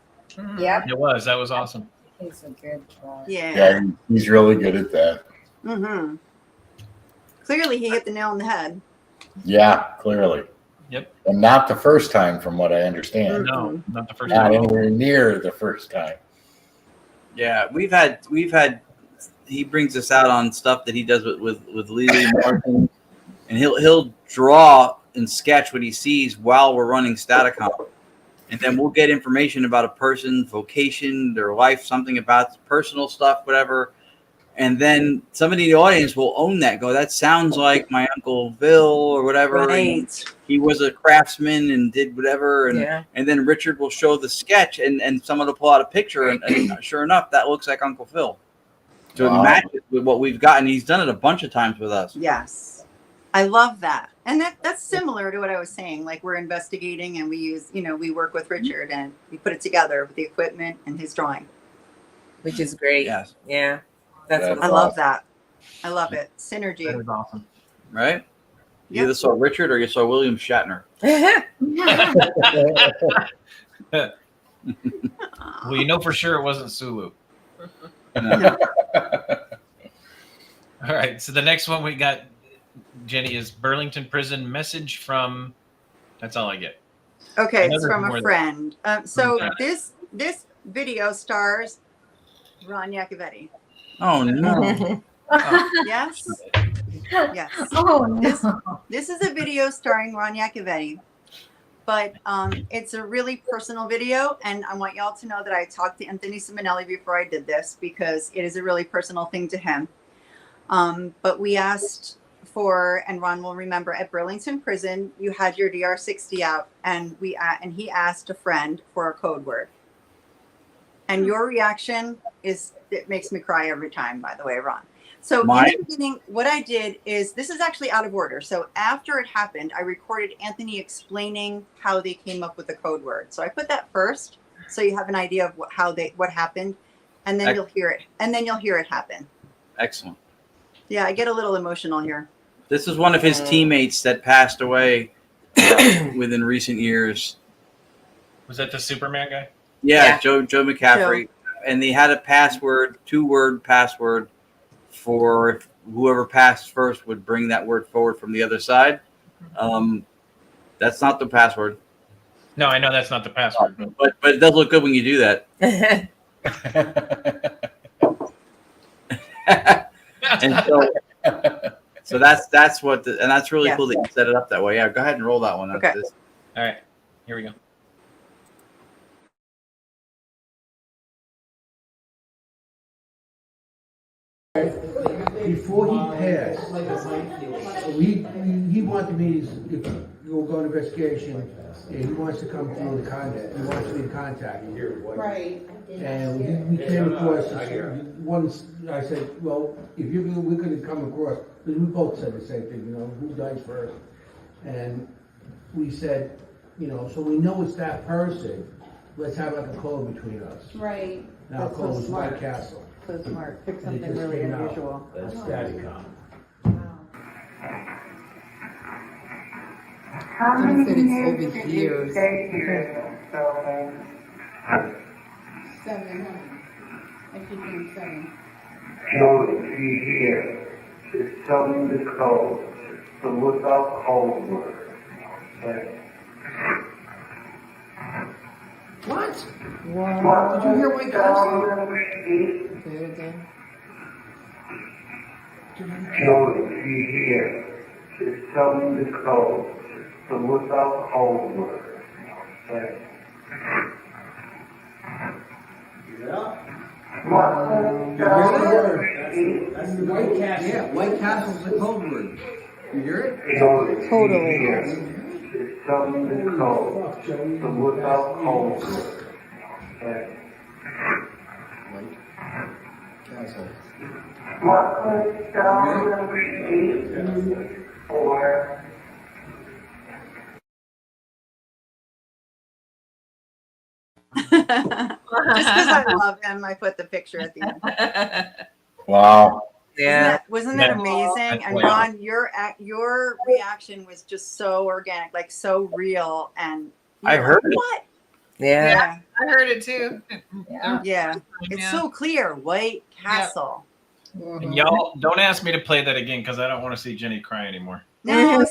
Yeah, it was. That was awesome. He's a good drawing. Yeah, he's really good at that. Mm-hmm. Clearly, he hit the nail on the head. Yeah, clearly. Yep. And not the first time, from what I understand. No, not the first not time. Anywhere near the first time. Yeah, we've had. He brings us out on stuff that he does with Lily Martin, and he'll draw and sketch what he sees while we're running Staticon. And then we'll get information about a person's vocation, their life, something about personal stuff, whatever. And then somebody in the audience will own that. Go, that sounds like my Uncle Bill or whatever. Right. He was a craftsman and did whatever. And Yeah. and then Richard will show the sketch, and someone will pull out a picture, and sure enough, that looks like Uncle Phil. So Wow. it matches with what we've got, and he's done it a bunch of times with us. Yes. I love that. And that's similar to what I was saying. Like we're investigating and we use, we work with Richard and we put it together with the equipment and his drawing. Which is great. Yes. Yeah. That's That's I what love that. I love it. That Synergy. was awesome. Right? You Yep. either saw Richard or you saw William Shatner. Well, you know for sure it wasn't Sulu. No. All right. So the next one we got, Jenny, is Burlington Prison message from. That's all I get. Okay, I know it's there's from more a than- friend. So Okay. this video stars Ron Iacovetti. Oh, no. Yes? Yes. Oh no. This is a video starring Ron Iacovetti, but it's a really personal video, and I want y'all to know that I talked to Anthony Simonelli before I did this because it is a really personal thing to him. But we asked for, and Ron will remember, at Burlington Prison, you had your DR60 out, and he asked a friend for a code word. And your reaction it makes me cry every time, by the way, Ron. So in the beginning, what I did is, this is actually out of order. So after it happened, I recorded Anthony explaining how they came up with the code word. So I put that first, so you have an idea of what happened, and then you'll hear it. And then you'll hear it happen. Excellent. Yeah, I get a little emotional here. This is one of his teammates that passed away within recent years. Was that the Superman guy? Yeah. Joe McCaffrey. And they had a password, 2-word password, for whoever passed first would bring that word forward from the other side. That's not the password. No, I know that's not the password. But it does look good when you do that. And so that's what, and that's really cool that you set it up that way. Yeah, go ahead and roll that one. Okay. All right, here we go. Before he passed, he wanted me, if you will go on investigation, and he wants to come through the contact, he wants me to contact you. Right. And we came across, once I said, well, if we're gonna come across, because we both said the same thing, who dies first? And we said, so we know it's that person, let's have like a code between us. Right. Now That's so code was smart. White Castle. So smart. Pick And it something just really came out. unusual. That's Staticon. I said it's over years. 7. I should be 7. Geology here is telling the code to look up code word. What? What? Did you hear White Castle? Say it again. Geology here is telling the code to look up code word. That's the White Castle. Yeah, White Castle's the code word. You hear it? Totally. Is telling the code to look up code word. Castle. Just because I love him, I put the picture at the end. Wow. Wasn't that amazing? And Ron, your reaction was just so organic, like so real, and I heard it. What? Yeah, I heard it too. Yeah, it's so clear. White Castle. And y'all don't ask me to play that again because I don't want to see Jenny cry anymore. No,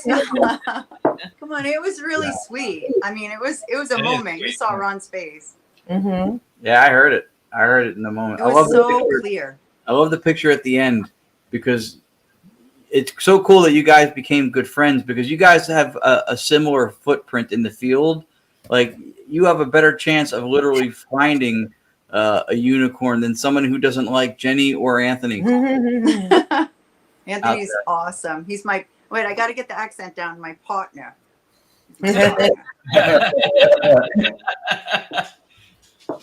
come on, it was really sweet. I mean, it was a moment. You saw Ron's face. Mm-hmm. Yeah, I heard it. I heard it in the moment. It I was love so the picture. clear. I love the picture at the end because it's so cool that you guys became good friends because you guys have a similar footprint in the field. Like you have a better chance of literally finding a unicorn than someone who doesn't like Jennie or Anthony. Anthony's awesome. He's my wait. I got to get the accent down. My partner.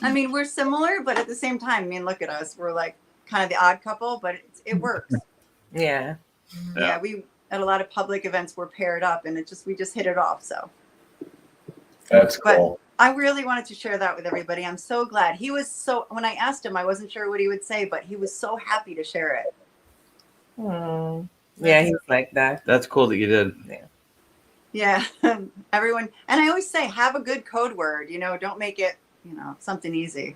I mean, we're similar, but at the same time, I mean, look at us. We're like kind of the odd couple, but it works. Yeah. Yeah. We at a lot of public events we're paired up, and we just hit it off. So that's cool. But I really wanted to share that with everybody. I'm so glad. He was when I asked him, I wasn't sure what he would say, but he was so happy to share it. Yeah, he's like that. That's cool that you did. Yeah. Everyone, and I always say, have a good code word. Don't make it something easy.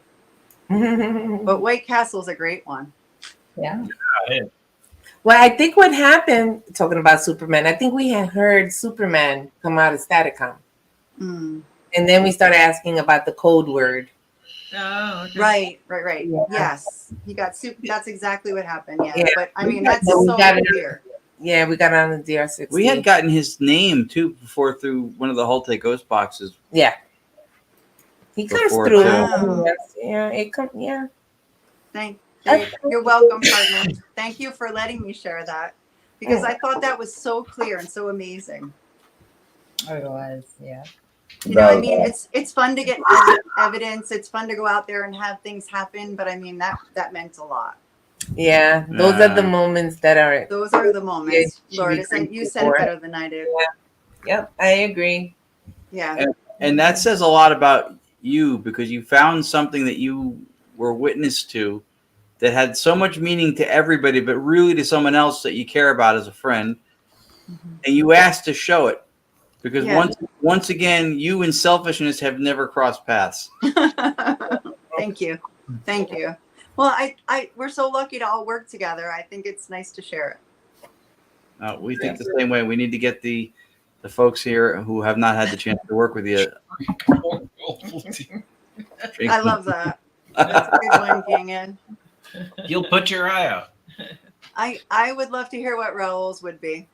But White Castle's a great one. Yeah. Well, I think what happened, talking about Superman, I think we had heard Superman come out of Staticom. And then we started asking about the code word. Oh, okay. Right. Yeah. Yes. He got that's exactly what happened. Yeah. Yeah. But I mean, that's so clear. Yeah, we got on the DR60. We had gotten his name too before through one of the Holte Ghost boxes. Yeah. He comes Before, through. too. Yeah, it comes. Yeah. You're welcome, partner. Thank you for letting me share that because I thought that was so clear and so amazing. It was, yeah. I mean, it's fun to get evidence. It's fun to go out there and have things happen. But I mean, that meant a lot. Yeah, those are the moments that are. Those are the moments, Lourdes, and you said it better than I did. Yeah. Yep, I agree. Yeah. And that says a lot about you because you found something that you were witness to that had so much meaning to everybody, but really to someone else that you care about as a friend. And you asked to show it because once again, you and selfishness have never crossed paths. Thank you. Well, we're so lucky to all work together. I think it's nice to share it. We think the same way. We need to get the folks here who have not had the chance to work with you. I love that. That's a good one, King. You'll put your eye out. I would love to hear what Raoul's would be.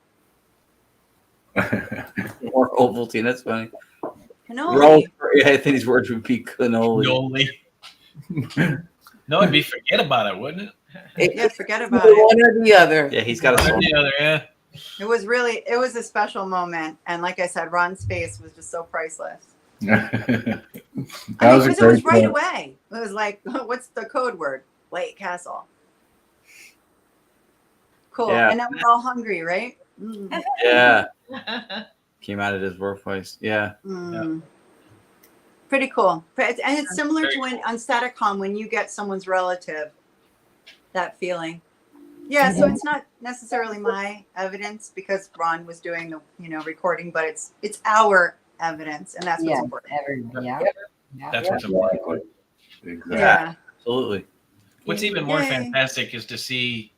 Or Ovaltine, that's funny. Cannoli. I think his words would be cannoli. No, it'd be forget about it, wouldn't it? Yeah, forget about it. One or the other. Yeah, he's got a One or the other, yeah. It was a special moment. And like I said, Ron's face was just so priceless. That Because was a it was great right point. away. It was like, what's the code word? White Castle. Cool. Yeah. And now we're all hungry, right? Yeah. Came out of his workplace. Yeah. Pretty cool. And it's similar to when on Staticom when you get someone's relative, that feeling. Yeah, so it's not necessarily my evidence because Ron was doing the recording, but it's our evidence, and that's what's important. That's what's important. Exactly. Yeah. Absolutely. What's even more Yay. fantastic is to see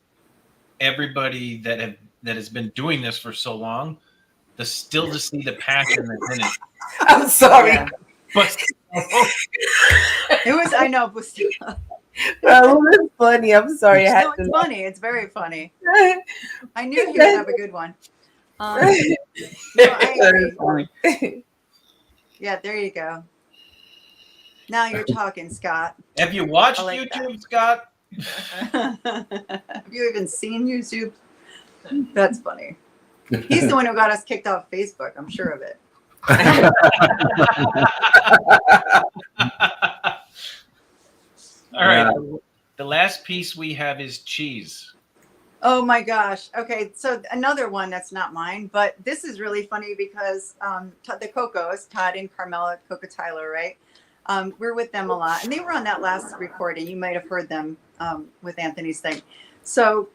everybody that has been doing this for so long, to see the passion that's in it. I'm sorry. Yeah. But It was, I know, but still. Raoul is funny. I'm sorry. I had No, it's to funny. It's very funny. I knew he would have a good one. No, I agree. Yeah, there you go. Now you're talking, Scott. have you watched I like YouTube, Scott? Have you even seen YouTube? That's funny. He's the one who got us kicked off Facebook. I'm sure of it. All right. The last piece we have is cheese. Oh my gosh. Okay, so another one that's not mine, but this is really funny because the Cocos, Todd and Carmela Coco Tyler, right? We're with them a lot, and they were on that last recording. You might have heard them with Anthony's thing. So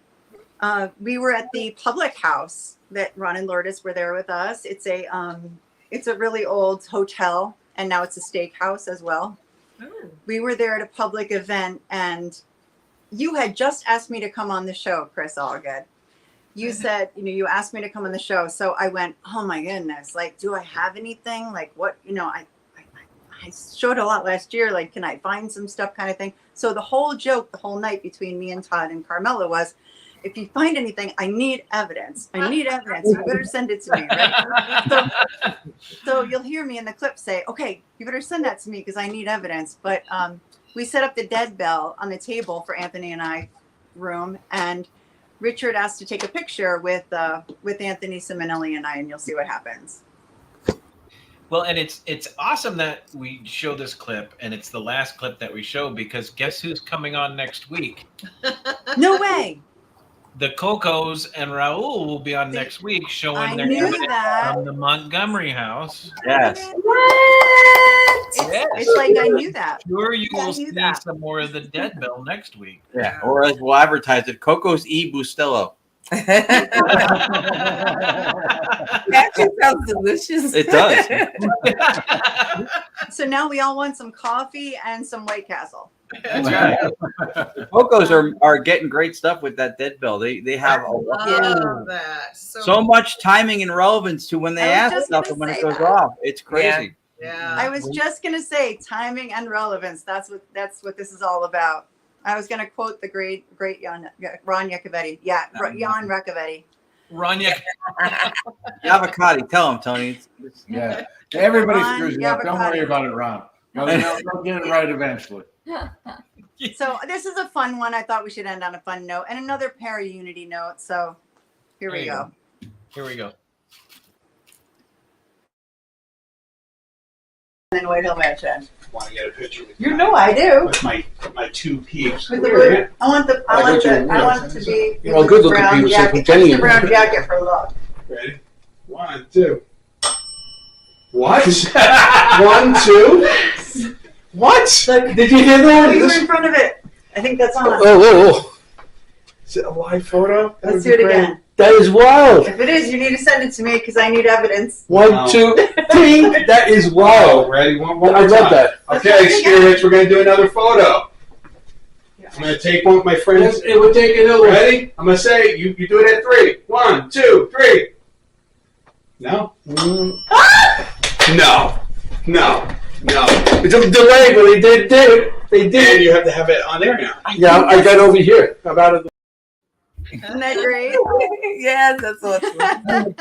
we were at the public house that Ron and Lourdes were there with us. It's a really old hotel, and now it's a steakhouse as well. We were there at a public event, and you had just asked me to come on the show, Chris Allgood. You said, you asked me to come on the show. So I went, oh my goodness, like, do I have anything? Like, what, I showed a lot last year. Like, can I find some stuff kind of thing? So the whole joke, the whole night between me and Todd and Carmela was, if you find anything, I need evidence. I need evidence. You better send it to me, right? So you'll hear me in the clip say, okay, you better send that to me because I need evidence. But we set up the dead bell on the table for Anthony and I room, and Richard asked to take a picture with Anthony Simonelli and I, and you'll see what happens. Well, and it's awesome that we show this clip, and it's the last clip that we show, because guess who's coming on next week? No way. The Cocos and Raul will be on next week showing their knew evidence that. from the Montgomery house. Yes. It's like I knew that. Sure, you I will knew see that. some more of the dead bell next week. Yeah. Or as we'll advertise it, Coco's E Bustelo. That actually sounds delicious. It does. So now we all want some coffee and some White Castle. That's right. Cocos are getting great stuff with that dead bell. They have a Love that. so much timing and relevance to when they I was ask just stuff gonna and when it say goes that. off. It's crazy. Yeah. I was just gonna say timing and relevance. That's what this is all about. I was gonna quote the great Ron Iacovetti. Yeah, Jan Raccovetti. Rania. Avocado, tell him, Tony. Yeah. Everybody Ron screws it up. Don't worry Yavocati. about it, Ron. They'll get it right eventually. So this is a fun one. I thought we should end on a fun note and another para-unity note. So here we go. Here we go. And then wait till mention. Want to get a picture with You know I do. with my two peeps. With the blue, I want to be. Well, good looking brown people, so jacket. Jennie- The brown jacket for look. Ready? 1, 2. What? 1, 2. What? Look, Did you hear that? you were in front of it. I think that's on. Oh. Is it a live photo? That Let's would do be it great. again. That is wild. If it is, you need to send it to me because I need evidence. 1, 2, 3. That is wild. Ready? One I more love time. that. Okay, spirits, we're going to do another photo. I'm going to take one of my friends. It would take another one. Ready? I'm going to say, you do it at 3. 1, 2, 3. No? No. It's a delay, but they did it. They And did. you have to have it on there now. Yeah, I got over here. I'm out of the. Isn't that great? Yes, that's awesome.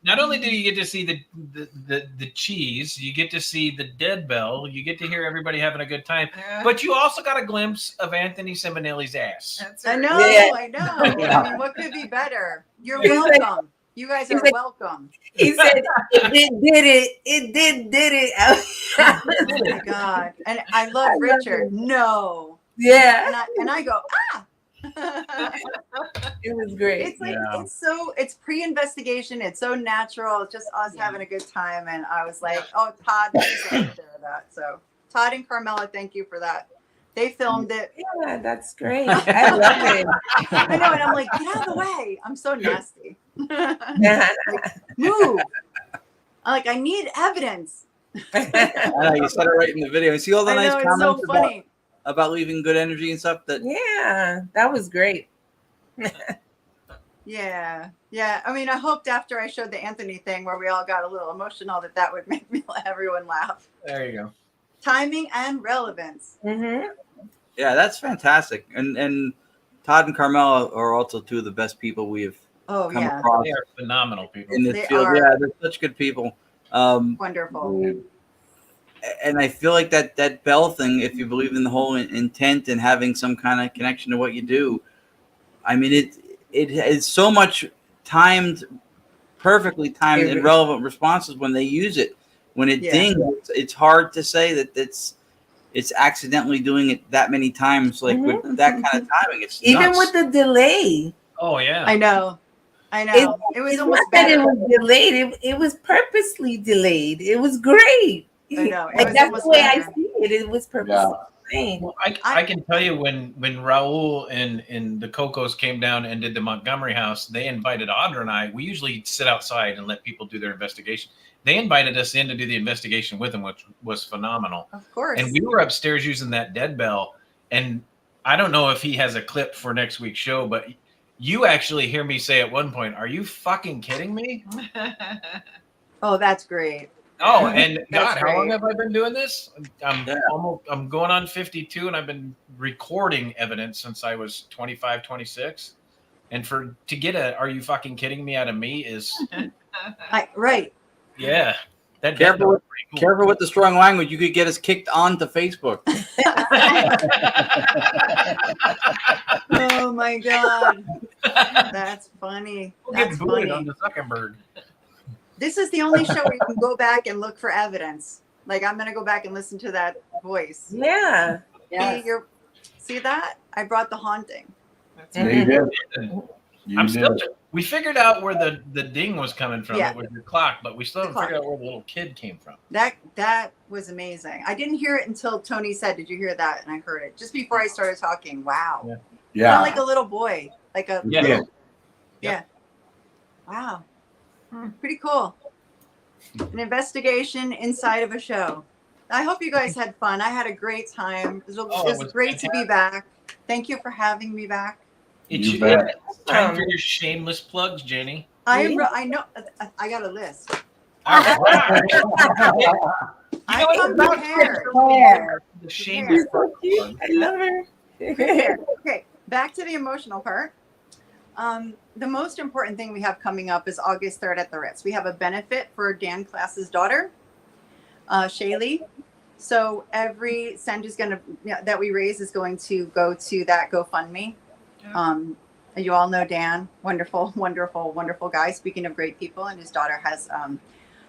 Not only do you get to see the cheese, you get to see the dead bell, you get to hear everybody having a good time, but you also got a glimpse of Anthony Simonelli's ass. That's I right. know. Yeah. I know. I mean, what could be better? You're He's like- welcome. You guys are he's like- welcome. He said, "It did it. It did it." Oh my God. And I love Richard. No. Yeah, And I go, ah. it was great. It's like Yeah. it's pre-investigation. It's so natural. It's just us having a good time. And I was like, oh, Todd, please don't share that. So Todd and Carmela, thank you for that. They filmed it. Yeah, that's great. I love it. I know, and I'm like, get out of the way. I'm so nasty. Yeah. Move. I'm like, I need evidence. I know, you said it right in the video. And see all the I nice know, it's comments so funny. about leaving good energy and stuff. That Yeah, that was great. Yeah. I mean, I hoped after I showed the Anthony thing where we all got a little emotional that would make me everyone laugh. There you go. Timing and relevance. Mm-hmm. yeah, that's fantastic. And Todd and Carmela are also two of the best people we have Oh come yeah, across They are phenomenal people. in this They field. are. Yeah, they're such good people. wonderful. And I feel like that bell thing, if you believe in the whole intent and having some kind of connection to what you do, I mean, it is so much perfectly timed and relevant responses when they use it. When it Yeah. dings, it's hard to say that it's accidentally doing it that many times, like with that kind of timing. It's Even nuts. with the delay, Oh yeah. I know. It was it's almost not that it better. was delayed. It was purposely delayed. It was great. I know. It Like was that's almost the way I better. see it. It was purposely delayed. Well, I can tell you when Raul and the Cocos came down and did the Montgomery house, they invited Audra and I. We usually sit outside and let people do their investigation. They invited us in to do the investigation with them, which was phenomenal. Of course. And we were upstairs using that dead bell. And I don't know if he has a clip for next week's show, but you actually hear me say at one point, "Are you fucking kidding me?" Oh, that's great. Oh, and That's God, how long great. have I been doing this? I'm going on 52, and I've been recording evidence since I was 25, 26. And to get a "Are you fucking kidding me" out of me is Right. yeah. Careful with the strong language. You could get us kicked onto Facebook. Oh my God. That's funny. We'll get That's booted funny. on the Zuckerberg. This is the only show where you can go back and look for evidence. Like, I'm gonna go back and listen to that voice. Yeah. See, see that? I brought the haunting. Yeah, you did. I'm still. We figured out where the ding was coming from. Yeah. It was your clock, but we still The haven't figured clock. out where the little kid came from. That was amazing. I didn't hear it until Tony said, "Did you hear that?" And I heard it just before I started talking. Wow. Yeah. Sounded like a little boy, like a Yeah. yeah. Wow. Pretty cool. An investigation inside of a show. I hope you guys had fun. I had a great time. It was great to be back. Thank you for having me back. It's time for your shameless plugs, Jenny. I know. I got a list. I come prepared. The shameless plug. I love her. Okay, back to the emotional part. The most important thing we have coming up is August 3rd at the Ritz. We have a benefit for Dan Klass's daughter, Shaylee. So every cent is that we raise is going to go to that GoFundMe. You all know Dan, wonderful, wonderful, wonderful guy. Speaking of great people, and his daughter has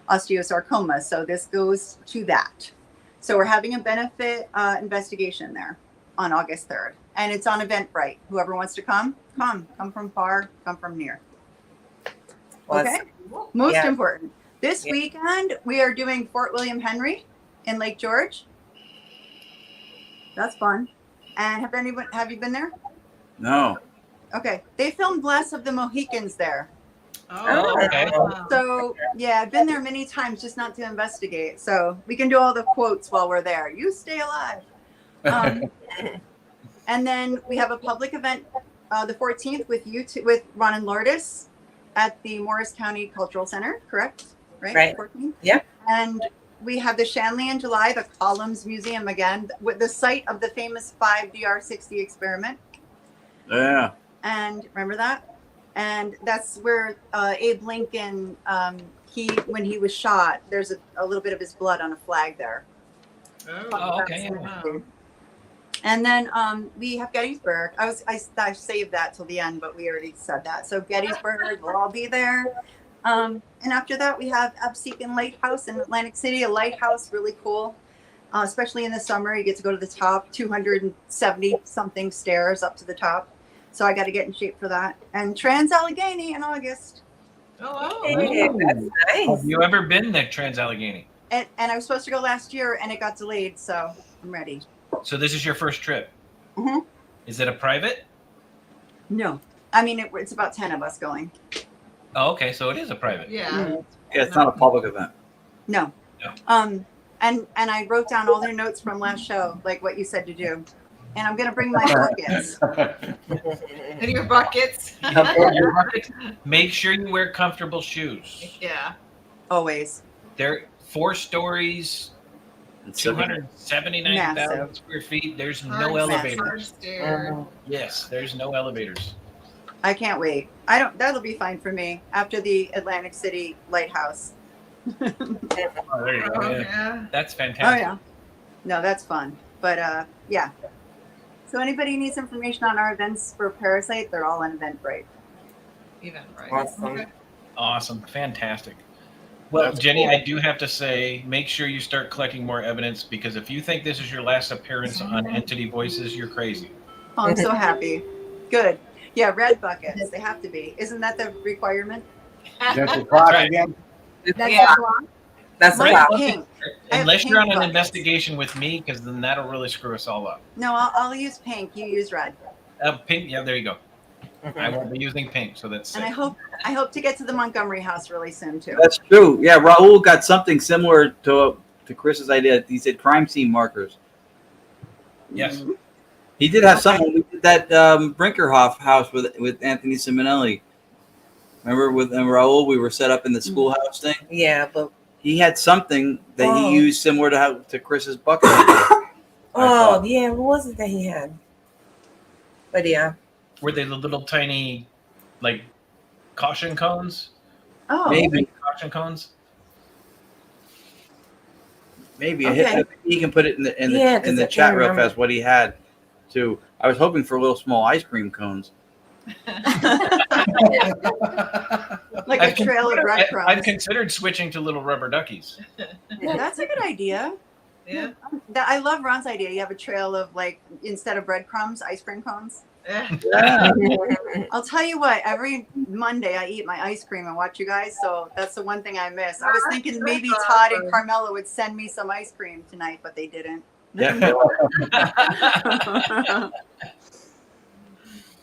osteosarcoma. So this goes to that. So we're having a benefit investigation there on August 3rd. And it's on Eventbrite. Whoever wants to come. Come from far, come from near. Okay? Most important. This weekend, we are doing Fort William Henry in Lake George. That's fun. And have you been there? No. Okay. They filmed Bless of the Mohicans there. Oh, okay. So, yeah, I've been there many times, just not to investigate. So we can do all the quotes while we're there. You stay alive. And then we have a public event the 14th with Ron and Lourdes at the Morris County Cultural Center, correct? Right. 14th? Yeah. And we have the Shanley in July, the Columns Museum again, with the site of the famous 5DR60 experiment. Yeah. And remember that? And that's where Abe Lincoln, when he was shot, there's a little bit of his blood on a flag there. Oh, okay. And then we have Gettysburg. I saved that till the end, but we already said that. So Gettysburg will all be there. And after that, we have Absecon Lighthouse in Atlantic City, a lighthouse, really cool. Especially in the summer, you get to go to the top, 270 something stairs up to the top. So I got to get in shape for that. And Trans-Allegheny in August. Hey, that's nice. Have you ever been to Trans-Allegheny? And I was supposed to go last year, and it got delayed, so I'm ready. So this is your first trip? Mm-hmm. Is it a private? No. I mean, it's about 10 of us going. Oh, okay. So it is a private. Yeah. Yeah, it's not a public event. No. No. And I wrote down all their notes from last show, like what you said to do. And I'm going to bring my buckets. And your buckets. Make sure you wear comfortable shoes. Yeah. Always. They're 4 stories, 279,000 square feet. There's no elevators. Yes, there's no elevators. I can't wait. That'll be fine for me after the Atlantic City Lighthouse. Oh, there you go. Yeah. That's fantastic. Oh, yeah. No, that's fun. But yeah. So anybody needs information on our events for ParaSight, they're all on Eventbrite. Eventbrite. Awesome. Okay. Awesome. Fantastic. Well, That's Jenny, cool. I do have to say, make sure you start collecting more evidence, because if you think this is your last appearance on Entity Voices, you're crazy. Oh, I'm so happy. Good. Yeah, red buckets. They have to be. Isn't that the requirement? Just the clock Right. again. Yeah. That's Mine wow. are pink. I have Unless you're on pink an buckets. investigation with me, because then that'll really screw us all up. No, I'll use pink. You use red. Pink, yeah, there you go. I won't be using pink, so that's And safe. I hope to get to the Montgomery house really soon too. That's true. Yeah, Raul got something similar to Chris's idea. He said crime scene markers. Yes. He did have something. We did that Brinkerhoff house with Anthony Simonelli. Remember with Raul, we were set up in the schoolhouse thing. Yeah, but he had something that Oh. he used similar to Chris's bucket. Oh, yeah. What was it that he had? But yeah. Were they the little tiny, like, caution cones? Oh, Maybe. Caution cones? Maybe Okay. he can put it in Yeah, the 'cause I chat can't real remember. fast what he had too. I was hoping for little small ice cream cones. like a trail of breadcrumbs. I've considered switching to little rubber duckies. That's a good idea. Yeah. I love Ron's idea. You have a trail of, like, instead of breadcrumbs, ice cream cones. Yeah. I'll tell you what, every Monday I eat my ice cream and watch you guys, so that's the one thing I miss. I was thinking maybe Todd and Carmela would send me some ice cream tonight, but they didn't. Yeah.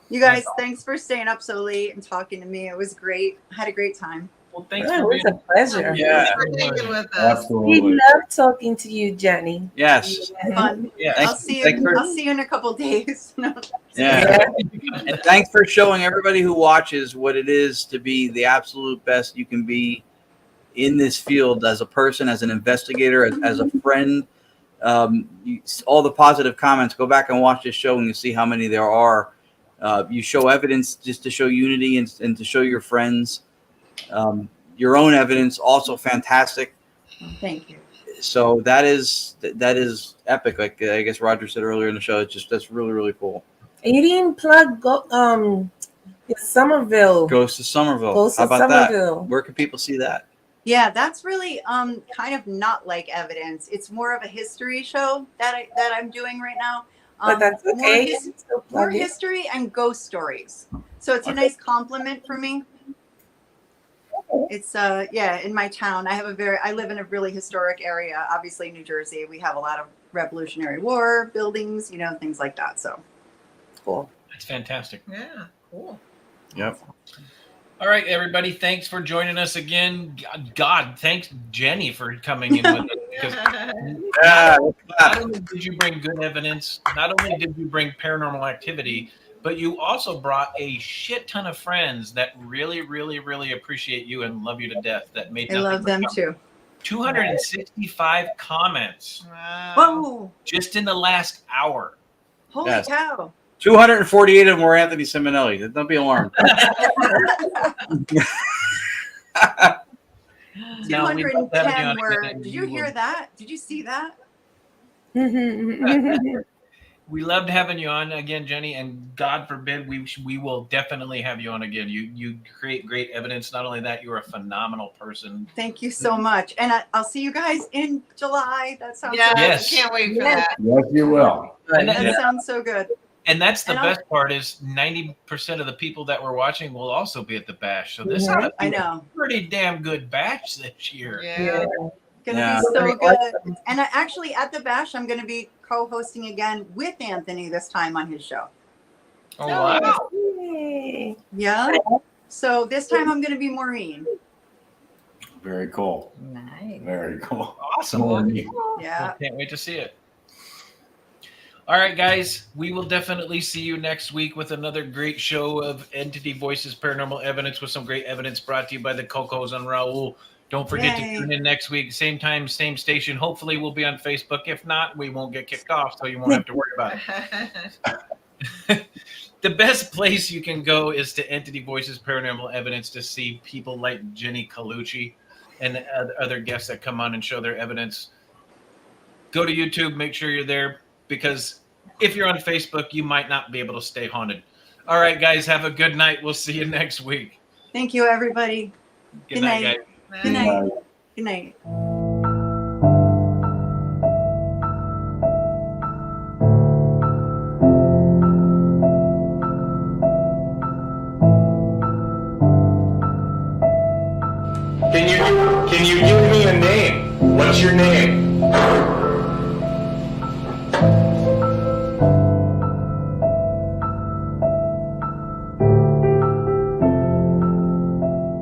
You guys, thanks for staying up so late and talking to me. It was great. I had a great time. Well, thanks Yeah, for it was a pleasure. Yeah. Thanks for hanging with us. Absolutely. We love talking to you, Jenny. Yes. Fun. Yeah. I'll see you. I'll see you in a couple days. Yeah. And thanks for showing everybody who watches what it is to be the absolute best you can be in this field as a person, as an investigator, as a friend. All the positive comments. Go back and watch this show and you see how many there are. You show evidence just to show unity and to show your friends. Your own evidence also fantastic. Thank you. So that is epic. Like I guess Roger said earlier in the show, that's really, really cool. And you didn't plug Somerville. Ghosts of Somerville. Ghosts How of about Somerville. that? Where can people see that? Yeah, that's really kind of not like evidence. It's more of a history show that I'm doing right now. But that's okay. More history and ghost stories. So it's a nice compliment for me. It's in my town. I live in a really historic area. Obviously, New Jersey. We have a lot of Revolutionary War buildings, things like that. So cool. That's fantastic. Yeah, cool. Yep. All right, everybody. Thanks for joining us again. God, thanks, Jenny, for coming in with us. Because not only did you bring good evidence, not only did you bring paranormal activity, but you also brought a shit ton of friends that really, really, really appreciate you and love you to death. That made I love them too. 265 comments. Wow. Whoa! Just in the last hour. Holy Yes. cow! 248 of them were Anthony Simonelli. Don't be alarmed. No, we love having you 210 on were. again. Did you hear that? Did you see that? We loved having you on again, Jenny, and God forbid we will definitely have you on again. You create great evidence. Not only that, you're a phenomenal person. Thank you so much, and I'll see you guys in July. That sounds Yeah, so Yes. can't wait for that. Yes, you will. And That sounds so good. And that's the And I'll- best part is 90% of the people that were watching will also be at the bash. So this is I a know. pretty damn good batch this year. Yeah. Gonna Yeah. be so Very good. awesome. And actually, at the bash, I'm gonna be co-hosting again with Anthony this time on his show. Oh, wow. Yay. Yeah. So this time I'm gonna be Maureen. Very cool. Nice. Very cool. Awesome. Maureen. Yeah. Can't wait to see it. All right, guys, we will definitely see you next week with another great show of Entity Voices Paranormal Evidence with some great evidence brought to you by the Cocos and Raul. Don't forget Yay. to tune in next week, same time, same station. Hopefully, we'll be on Facebook. If not, we won't get kicked off, so you won't have to worry about it. The best place you can go is to Entity Voices Paranormal Evidence to see people like Jennie Collucci and other guests that come on and show their evidence. Go to YouTube, make sure you're there, because if you're on Facebook, you might not be able to stay haunted. All right, guys, have a good night. We'll see you next week. Thank you, everybody. Good night, guys. Good night. Good night. Can you give me a name? What's your name?